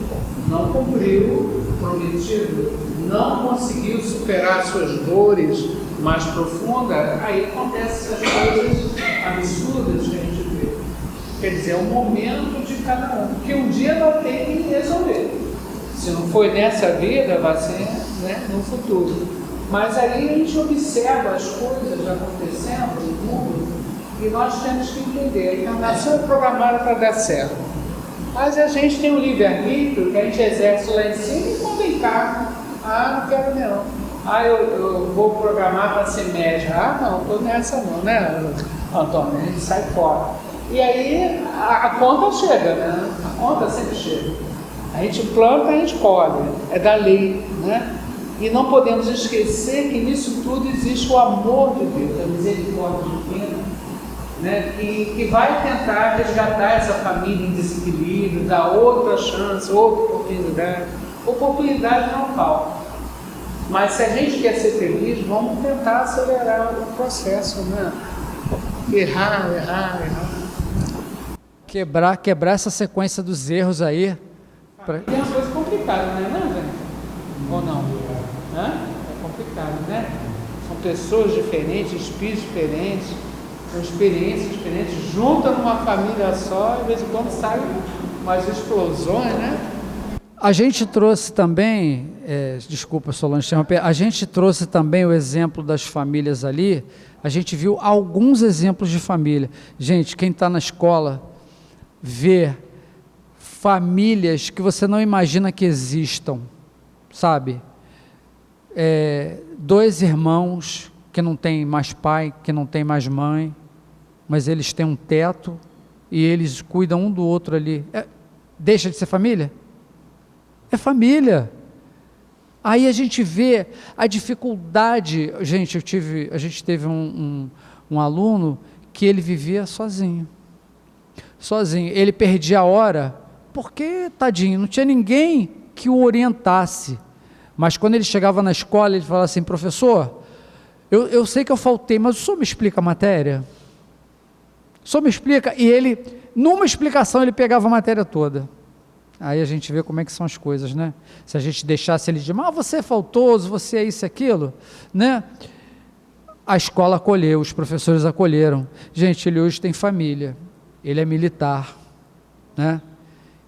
não cumpriu o prometido, não conseguiu superar suas dores mais profundas, aí acontecem essas coisas absurdas que a gente vê. Quer dizer, é o momento de cada um, porque um dia vai ter que resolver. Se não foi nessa vida, vai ser, né, no futuro. Mas aí a gente observa as coisas acontecendo no mundo e nós temos que entender. A encarnação é programada para dar certo. Mas a gente tem um livre-arbítrio que a gente exerce lá em cima e quando encarna, não quero não. Eu vou programar para ser médico. Não, estou nessa não, né, Antônio? A gente sai fora. E aí a conta chega, né? A conta sempre chega. A gente planta, a gente colhe. É da lei, né? E não podemos esquecer que nisso tudo existe o amor de Deus, a misericórdia divina, né? Que vai tentar resgatar essa família em desequilíbrio, dar outra chance, outra oportunidade. Oportunidade não falta. Mas se a gente quer ser feliz, vamos tentar acelerar o processo, né? Errar. Quebrar essa sequência dos erros aí. Tem uma coisa complicada, não é, gente? Ou não? É complicado, né? São pessoas diferentes, espíritos diferentes, com experiências diferentes, juntam numa família só, de vez em quando saem umas explosões, né? A gente trouxe também, desculpa Solange interromper, a gente trouxe também o exemplo das famílias ali, a gente viu alguns exemplos de família. Gente, quem está na escola vê famílias que você não imagina que existam, sabe? Dois irmãos que não tem mais pai, que não tem mais mãe, mas eles têm um teto e eles cuidam um do outro ali. Deixa de ser família? É família. Aí a gente vê a dificuldade. Gente, a gente teve um aluno que ele vivia sozinho. Ele perdia a hora, porque, tadinho, não tinha ninguém que o orientasse. Mas quando ele chegava na escola, ele falava assim: professor, eu sei que eu faltei, mas o senhor me explica a matéria? O senhor me explica? E ele, numa explicação, ele pegava a matéria toda. Aí a gente vê como é que são as coisas, né? Se a gente deixasse ele de você é faltoso, você é isso e aquilo, né? A escola acolheu, os professores acolheram. Gente, ele hoje tem família, ele é militar, né?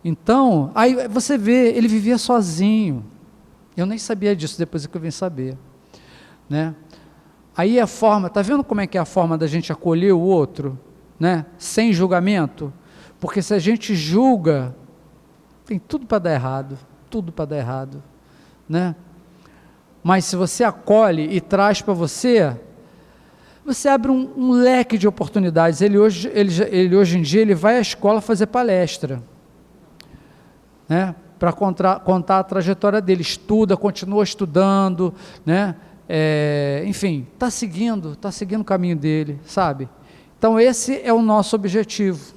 Então, aí você vê, ele vivia sozinho. Eu nem sabia disso, depois que eu vim saber, né? Aí a forma, tá vendo como é que é a forma da gente acolher o outro, né? Sem julgamento? Porque se a gente julga, tem tudo para dar errado, né? Mas se você acolhe e traz para você abre um leque de oportunidades. Ele hoje em dia ele vai à escola fazer palestra, né? Para contar a trajetória dele, estuda, continua estudando, né? Enfim, está seguindo o caminho dele, sabe? Então esse é o nosso objetivo,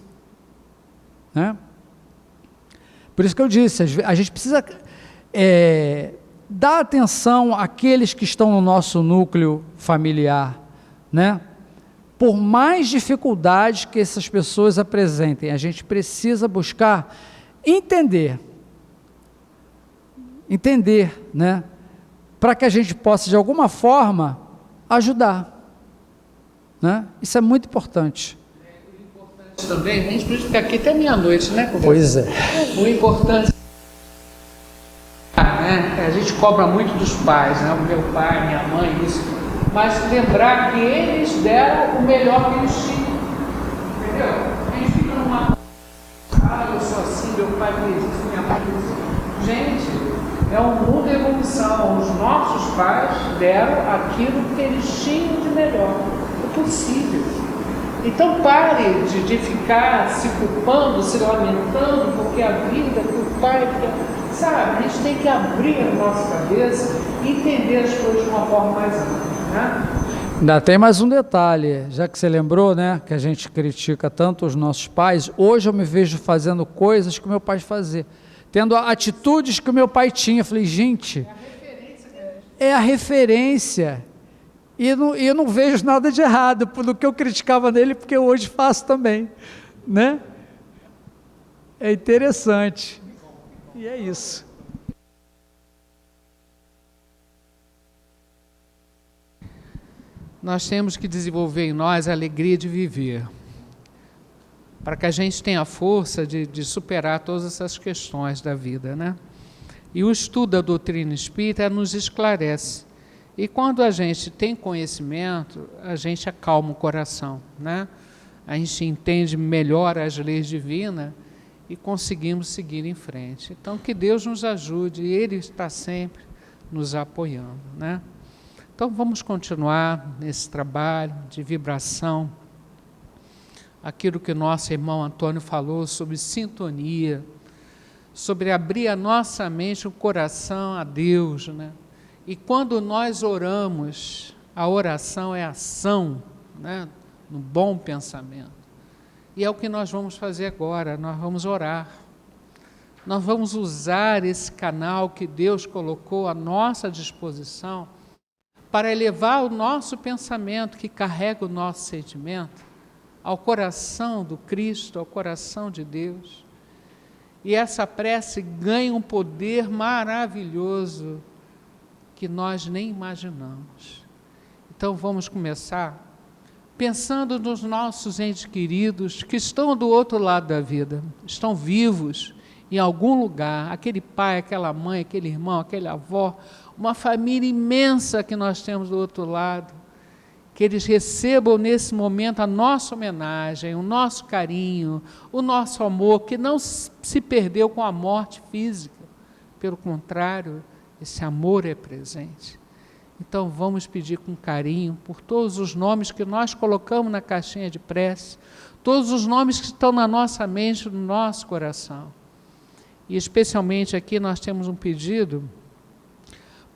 né? Por isso que eu disse, a gente precisa dar atenção àqueles que estão no nosso núcleo familiar, né? Por mais dificuldades que essas pessoas apresentem, a gente precisa buscar entender, né? Para que a gente possa, de alguma forma, ajudar, né? Isso é muito importante. Também, a gente precisa ficar aqui até meia-noite, né? Pois é. O importante né? A gente cobra muito dos pais, né? O meu pai, minha mãe, isso. Mas lembrar que eles deram o melhor que eles tinham. Entendeu? A gente fica numa... eu sou assim, meu pai fez isso, minha mãe fez isso. Gente, é um mundo de evolução. Os nossos pais deram aquilo que eles tinham de melhor. É possível. Então pare de ficar se culpando, se lamentando, porque a vida que o pai quer, sabe? A gente tem que abrir a nossa cabeça e entender as coisas de uma forma mais ampla, né? Ainda tem mais um detalhe, já que você lembrou, né, que a gente critica tanto os nossos pais, hoje eu me vejo fazendo coisas que o meu pai fazia, tendo atitudes que o meu pai tinha. Eu falei, gente, é a referência. E eu não vejo nada de errado do que eu criticava nele, porque eu hoje faço também, né? É interessante. E é isso. nós temos que desenvolver em nós a alegria de viver, para que a gente tenha a força de superar todas essas questões da vida, né? E o estudo da doutrina espírita nos esclarece. E quando a gente tem conhecimento, a gente acalma o coração, né? A gente entende melhor as leis divinas e conseguimos seguir em frente. Então, que Deus nos ajude, e Ele está sempre nos apoiando, né? Então, vamos continuar nesse trabalho de vibração. Aquilo que o nosso irmão Antônio falou sobre sintonia, sobre abrir a nossa mente, o coração a Deus, né? E quando nós oramos, a oração é ação, né? No bom pensamento. E é o que nós vamos fazer agora, nós vamos orar. Nós vamos usar esse canal que Deus colocou à nossa disposição para elevar o nosso pensamento, que carrega o nosso sentimento, ao coração do Cristo, ao coração de Deus. E essa prece ganha um poder maravilhoso que nós nem imaginamos. Então vamos começar pensando nos nossos entes queridos que estão do outro lado da vida, estão vivos em algum lugar, aquele pai, aquela mãe, aquele irmão, aquele avó, uma família imensa que nós temos do outro lado, que eles recebam nesse momento a nossa homenagem, o nosso carinho, o nosso amor, que não se perdeu com a morte física, pelo contrário, esse amor é presente. Então vamos pedir com carinho por todos os nomes que nós colocamos na caixinha de prece, todos os nomes que estão na nossa mente, no nosso coração. E especialmente aqui nós temos um pedido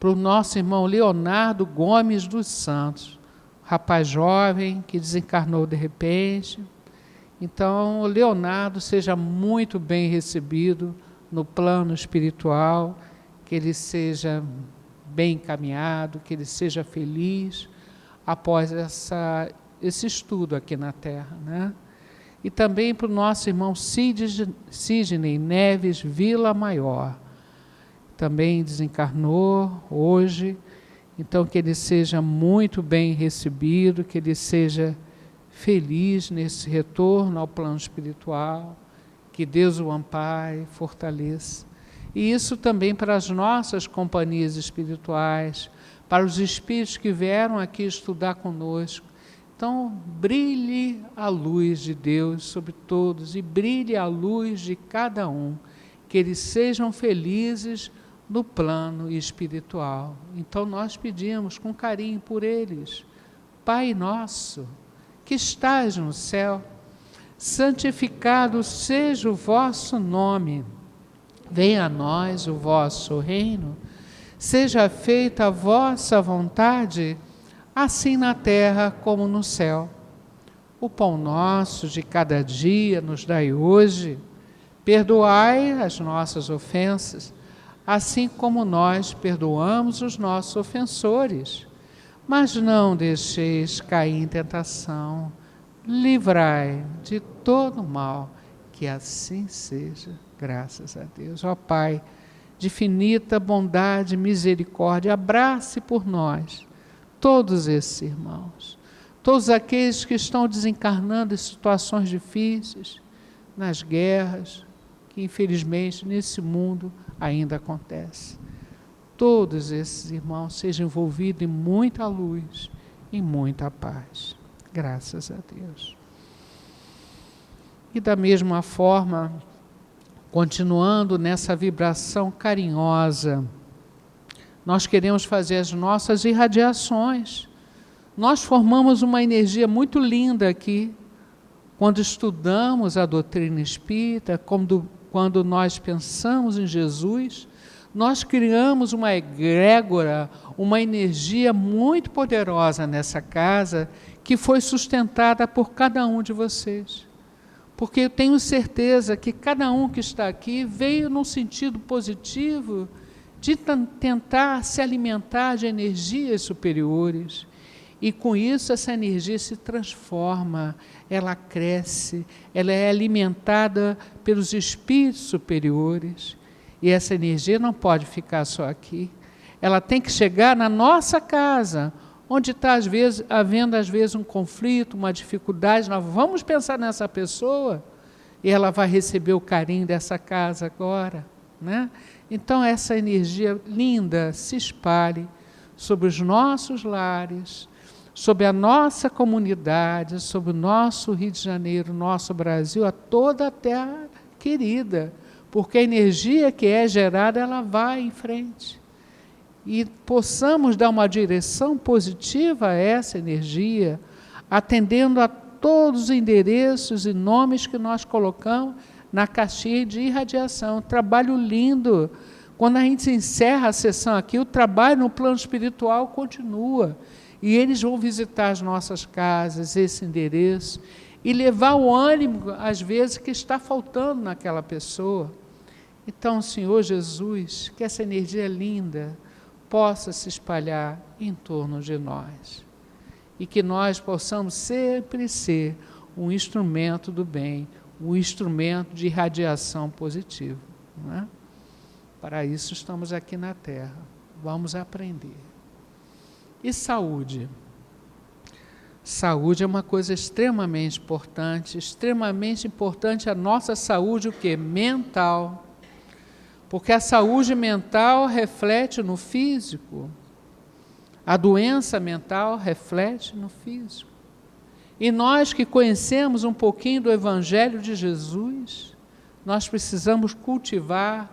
para o nosso irmão Leonardo Gomes dos Santos, rapaz jovem que desencarnou de repente. Então, o Leonardo seja muito bem recebido no plano espiritual, que ele seja bem encaminhado, que ele seja feliz após esse estudo aqui na Terra, né? E também para o nosso irmão Sidney Neves Vila Maior, também desencarnou hoje, então que ele seja muito bem recebido, que ele seja feliz nesse retorno ao plano espiritual, que Deus o ampare, fortaleça. E isso também para as nossas companhias espirituais, para os espíritos que vieram aqui estudar conosco. Então, brilhe a luz de Deus sobre todos e brilhe a luz de cada um, que eles sejam felizes no plano espiritual. Então, nós pedimos com carinho por eles. Pai nosso, que estás no céu, santificado seja o vosso nome. Venha a nós o vosso reino, seja feita a vossa vontade, assim na terra como no céu. O pão nosso de cada dia nos dai hoje, perdoai as nossas ofensas, assim como nós perdoamos os nossos ofensores. Mas não deixeis cair em tentação, livrai de todo mal, que assim seja. Graças a Deus. Ó Pai, de infinita bondade e misericórdia, abrace por nós todos esses irmãos, todos aqueles que estão desencarnando em situações difíceis, nas guerras, que infelizmente nesse mundo ainda acontece. Todos esses irmãos sejam envolvidos em muita luz, em muita paz. Graças a Deus. E da mesma forma, continuando nessa vibração carinhosa, nós queremos fazer as nossas irradiações. Nós formamos uma energia muito linda aqui, quando estudamos a doutrina espírita, quando nós pensamos em Jesus, nós criamos uma egrégora, uma energia muito poderosa nessa casa, que foi sustentada por cada um de vocês. Porque eu tenho certeza que cada um que está aqui veio num sentido positivo de tentar se alimentar de energias superiores. E com isso essa energia se transforma, ela cresce, ela é alimentada pelos espíritos superiores. E essa energia não pode ficar só aqui. Ela tem que chegar na nossa casa, onde está havendo às vezes um conflito, uma dificuldade, nós vamos pensar nessa pessoa e ela vai receber o carinho dessa casa agora, né? Então essa energia linda se espalhe sobre os nossos lares, sobre a nossa comunidade, sobre o nosso Rio de Janeiro, nosso Brasil, a toda a terra querida, porque a energia que é gerada, ela vai em frente. E possamos dar uma direção positiva a essa energia, atendendo a todos os endereços e nomes que nós colocamos na caixinha de irradiação. Trabalho lindo. Quando a gente encerra a sessão aqui, o trabalho no plano espiritual continua. E eles vão visitar as nossas casas, esse endereço, e levar o ânimo, às vezes, que está faltando naquela pessoa. Então, Senhor Jesus, que essa energia linda possa se espalhar em torno de nós. E que nós possamos sempre ser um instrumento do bem, um instrumento de irradiação positiva, não é? Para isso estamos aqui na Terra. Vamos aprender. E saúde? Saúde é uma coisa extremamente importante a nossa saúde, o quê? Mental. Porque a saúde mental reflete no físico. A doença mental reflete no físico. E nós que conhecemos um pouquinho do Evangelho de Jesus, nós precisamos cultivar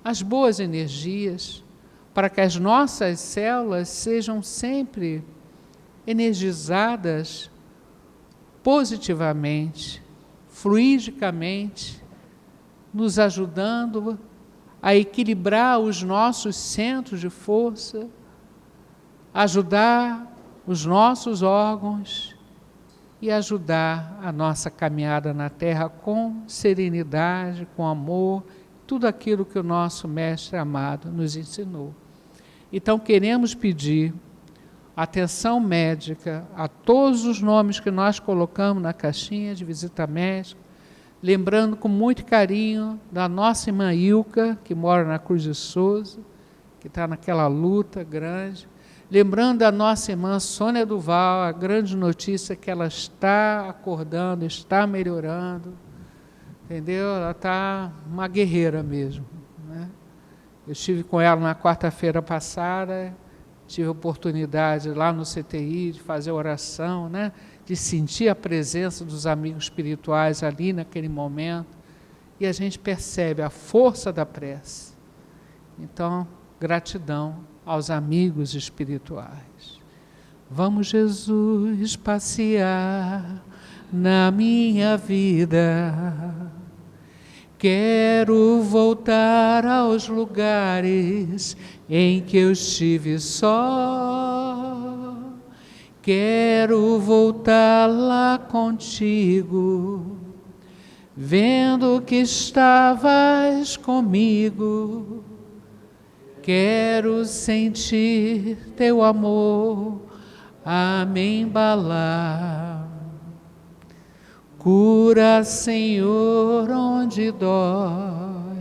as boas energias para que as nossas células sejam sempre energizadas positivamente, fluidicamente, nos ajudando a equilibrar os nossos centros de força, ajudar os nossos órgãos e ajudar a nossa caminhada na Terra com serenidade, com amor, tudo aquilo que o nosso Mestre amado nos ensinou. Então, queremos pedir atenção médica a todos os nomes que nós colocamos na caixinha de visita médica, lembrando com muito carinho da nossa irmã Ilka, que mora na Cruz de Souza, que está naquela luta grande, lembrando da nossa irmã Sônia Duval, a grande notícia que ela está acordando, está melhorando, entendeu? Ela está uma guerreira mesmo, né? Eu estive com ela na quarta-feira passada, tive a oportunidade lá no CTI de fazer oração, né? De sentir a presença dos amigos espirituais ali naquele momento, e a gente percebe a força da prece. Então, gratidão aos amigos espirituais. Vamos, Jesus, passear na minha vida. Quero voltar aos lugares em que eu estive só. Quero voltar lá contigo, vendo que estavas comigo. Quero sentir teu amor a me embalar. Cura, Senhor, onde dói.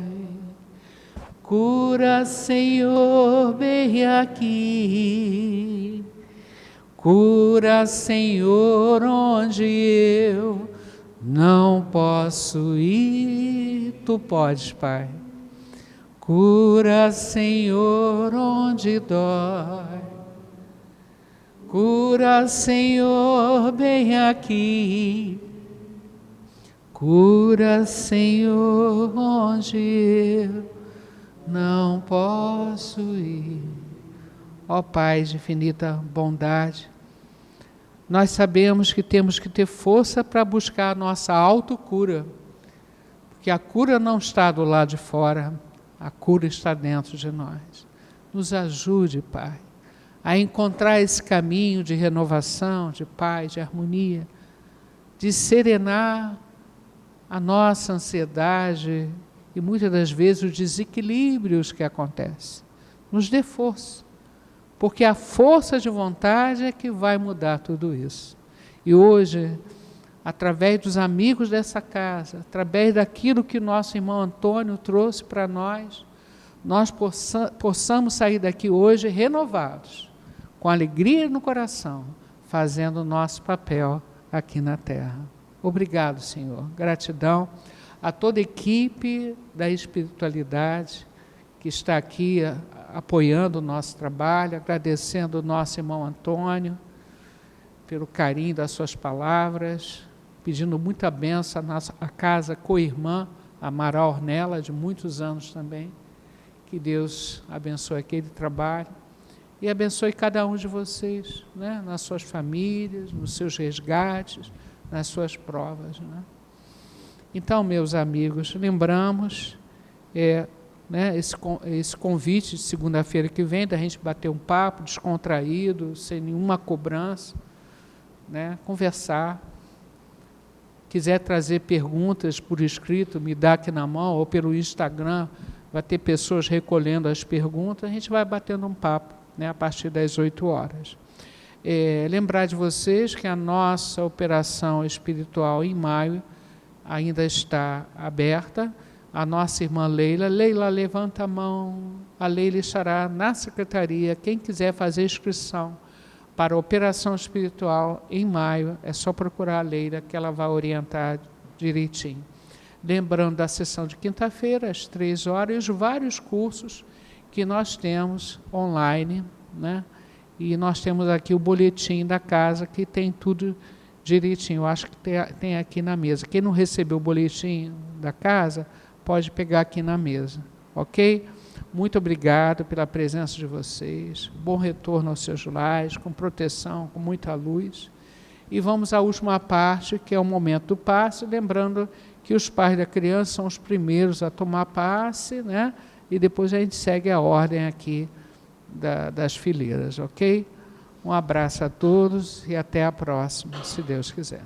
Cura, Senhor, bem aqui. Cura, Senhor, onde eu não posso ir. Tu podes, Pai. Cura, Senhor, onde dói. Cura, Senhor, bem aqui. Cura, Senhor, onde eu não posso ir. Ó Pai de infinita bondade, nós sabemos que temos que ter força para buscar a nossa autocura, porque a cura não está do lado de fora, a cura está dentro de nós. Nos ajude, Pai, a encontrar esse caminho de renovação, de paz, de harmonia, de serenar a nossa ansiedade e muitas das vezes os desequilíbrios que acontecem. Nos dê força, porque a força de vontade é que vai mudar tudo isso. E hoje, através dos amigos dessa casa, através daquilo que nosso irmão Antônio trouxe para nós possamos sair daqui hoje renovados, com alegria no coração, fazendo o nosso papel aqui na terra. Obrigado, Senhor. Gratidão a toda a equipe da espiritualidade que está aqui apoiando o nosso trabalho, agradecendo o nosso irmão Antônio pelo carinho das suas palavras, pedindo muita bênção à nossa casa co-irmã, a Mara Ornella, de muitos anos também. Que Deus abençoe aquele trabalho e abençoe cada um de vocês, né, nas suas famílias, nos seus resgates, nas suas provas, né? Então, meus amigos, lembramos né, esse convite de segunda-feira que vem, da gente bater um papo descontraído, sem nenhuma cobrança, né, conversar. Quiser trazer perguntas por escrito, me dá aqui na mão, ou pelo Instagram, vai ter pessoas recolhendo as perguntas, a gente vai batendo um papo, né, a partir das 8 horas. Lembrar de vocês que a nossa operação espiritual em maio ainda está aberta. A nossa irmã Leila, levanta a mão, a Leila estará na secretaria. Quem quiser fazer inscrição para a operação espiritual em maio, é só procurar a Leila, que ela vai orientar direitinho. Lembrando da sessão de quinta-feira, às 3 horas, e os vários cursos que nós temos online, né? E nós temos aqui o boletim da casa, que tem tudo direitinho. Eu acho que tem aqui na mesa. Quem não recebeu o boletim da casa, pode pegar aqui na mesa, ok? Muito obrigado pela presença de vocês. Bom retorno aos seus lares, com proteção, com muita luz. E vamos à última parte, que é o momento do passe, lembrando que os pais da criança são os primeiros a tomar passe, né? E depois a gente segue a ordem aqui das fileiras, ok? Um abraço a todos e até a próxima, se Deus quiser.